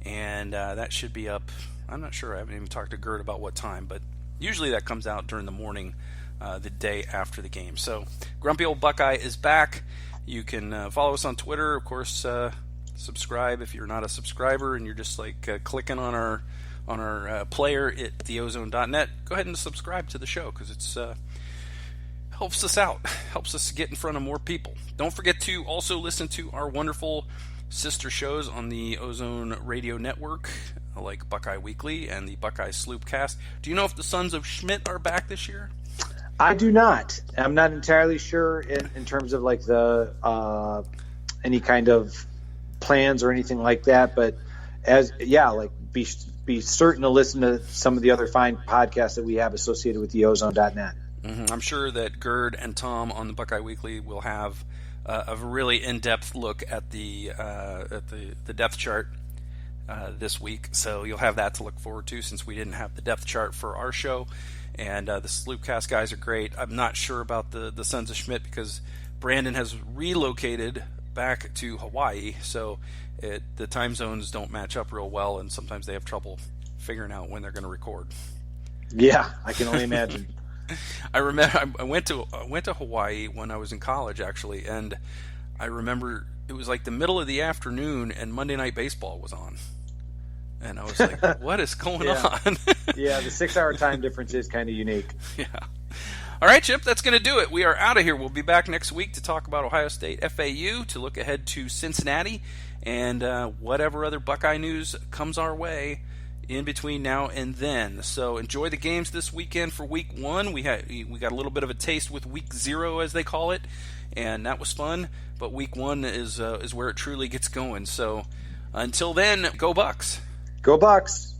and that should be up. I'm not sure. I haven't even talked to Gert about what time, but usually that comes out during the morning, the day after the game. So Grumpy Old Buckeye is back. You can follow us on Twitter. Of course, subscribe if you're not a subscriber and you're just clicking on our player at theozone.net. Go ahead and subscribe to the show, because it's helps us out, helps us get in front of more people. Don't forget to also listen to our wonderful sister shows on the Ozone Radio Network, like Buckeye Weekly and the Buckeye Sloopcast. Do you know if the Sons of Schmidt are back this year?
I do not. I'm not entirely sure in terms of the any kind of plans or anything like that. But be certain to listen to some of the other fine podcasts that we have associated with the Ozone.net.
I'm sure that Gerd and Tom on the Buckeye Weekly will have a really in-depth look at the depth chart this week. So you'll have that to look forward to, since we didn't have the depth chart for our show. And the Sloopcast guys are great. I'm not sure about the Sons of Schmidt, because Brandon has relocated back to Hawaii, so the time zones don't match up real well, and sometimes they have trouble figuring out when they're going to record.
Yeah, I can only imagine.
I remember I went to Hawaii when I was in college, actually, and I remember it was like the middle of the afternoon, and Monday Night Baseball was on, and I was like, "What is going on?"
Yeah, the 6-hour time difference is kind of unique.
Yeah. All right, Chip, that's going to do it. We are out of here. We'll be back next week to talk about Ohio State FAU, to look ahead to Cincinnati, and whatever other Buckeye news comes our way in between now and then. So enjoy the games this weekend for Week 1. We got a little bit of a taste with Week 0, as they call it, and that was fun. But Week 1 is where it truly gets going. So until then, go Bucks.
Go Bucks.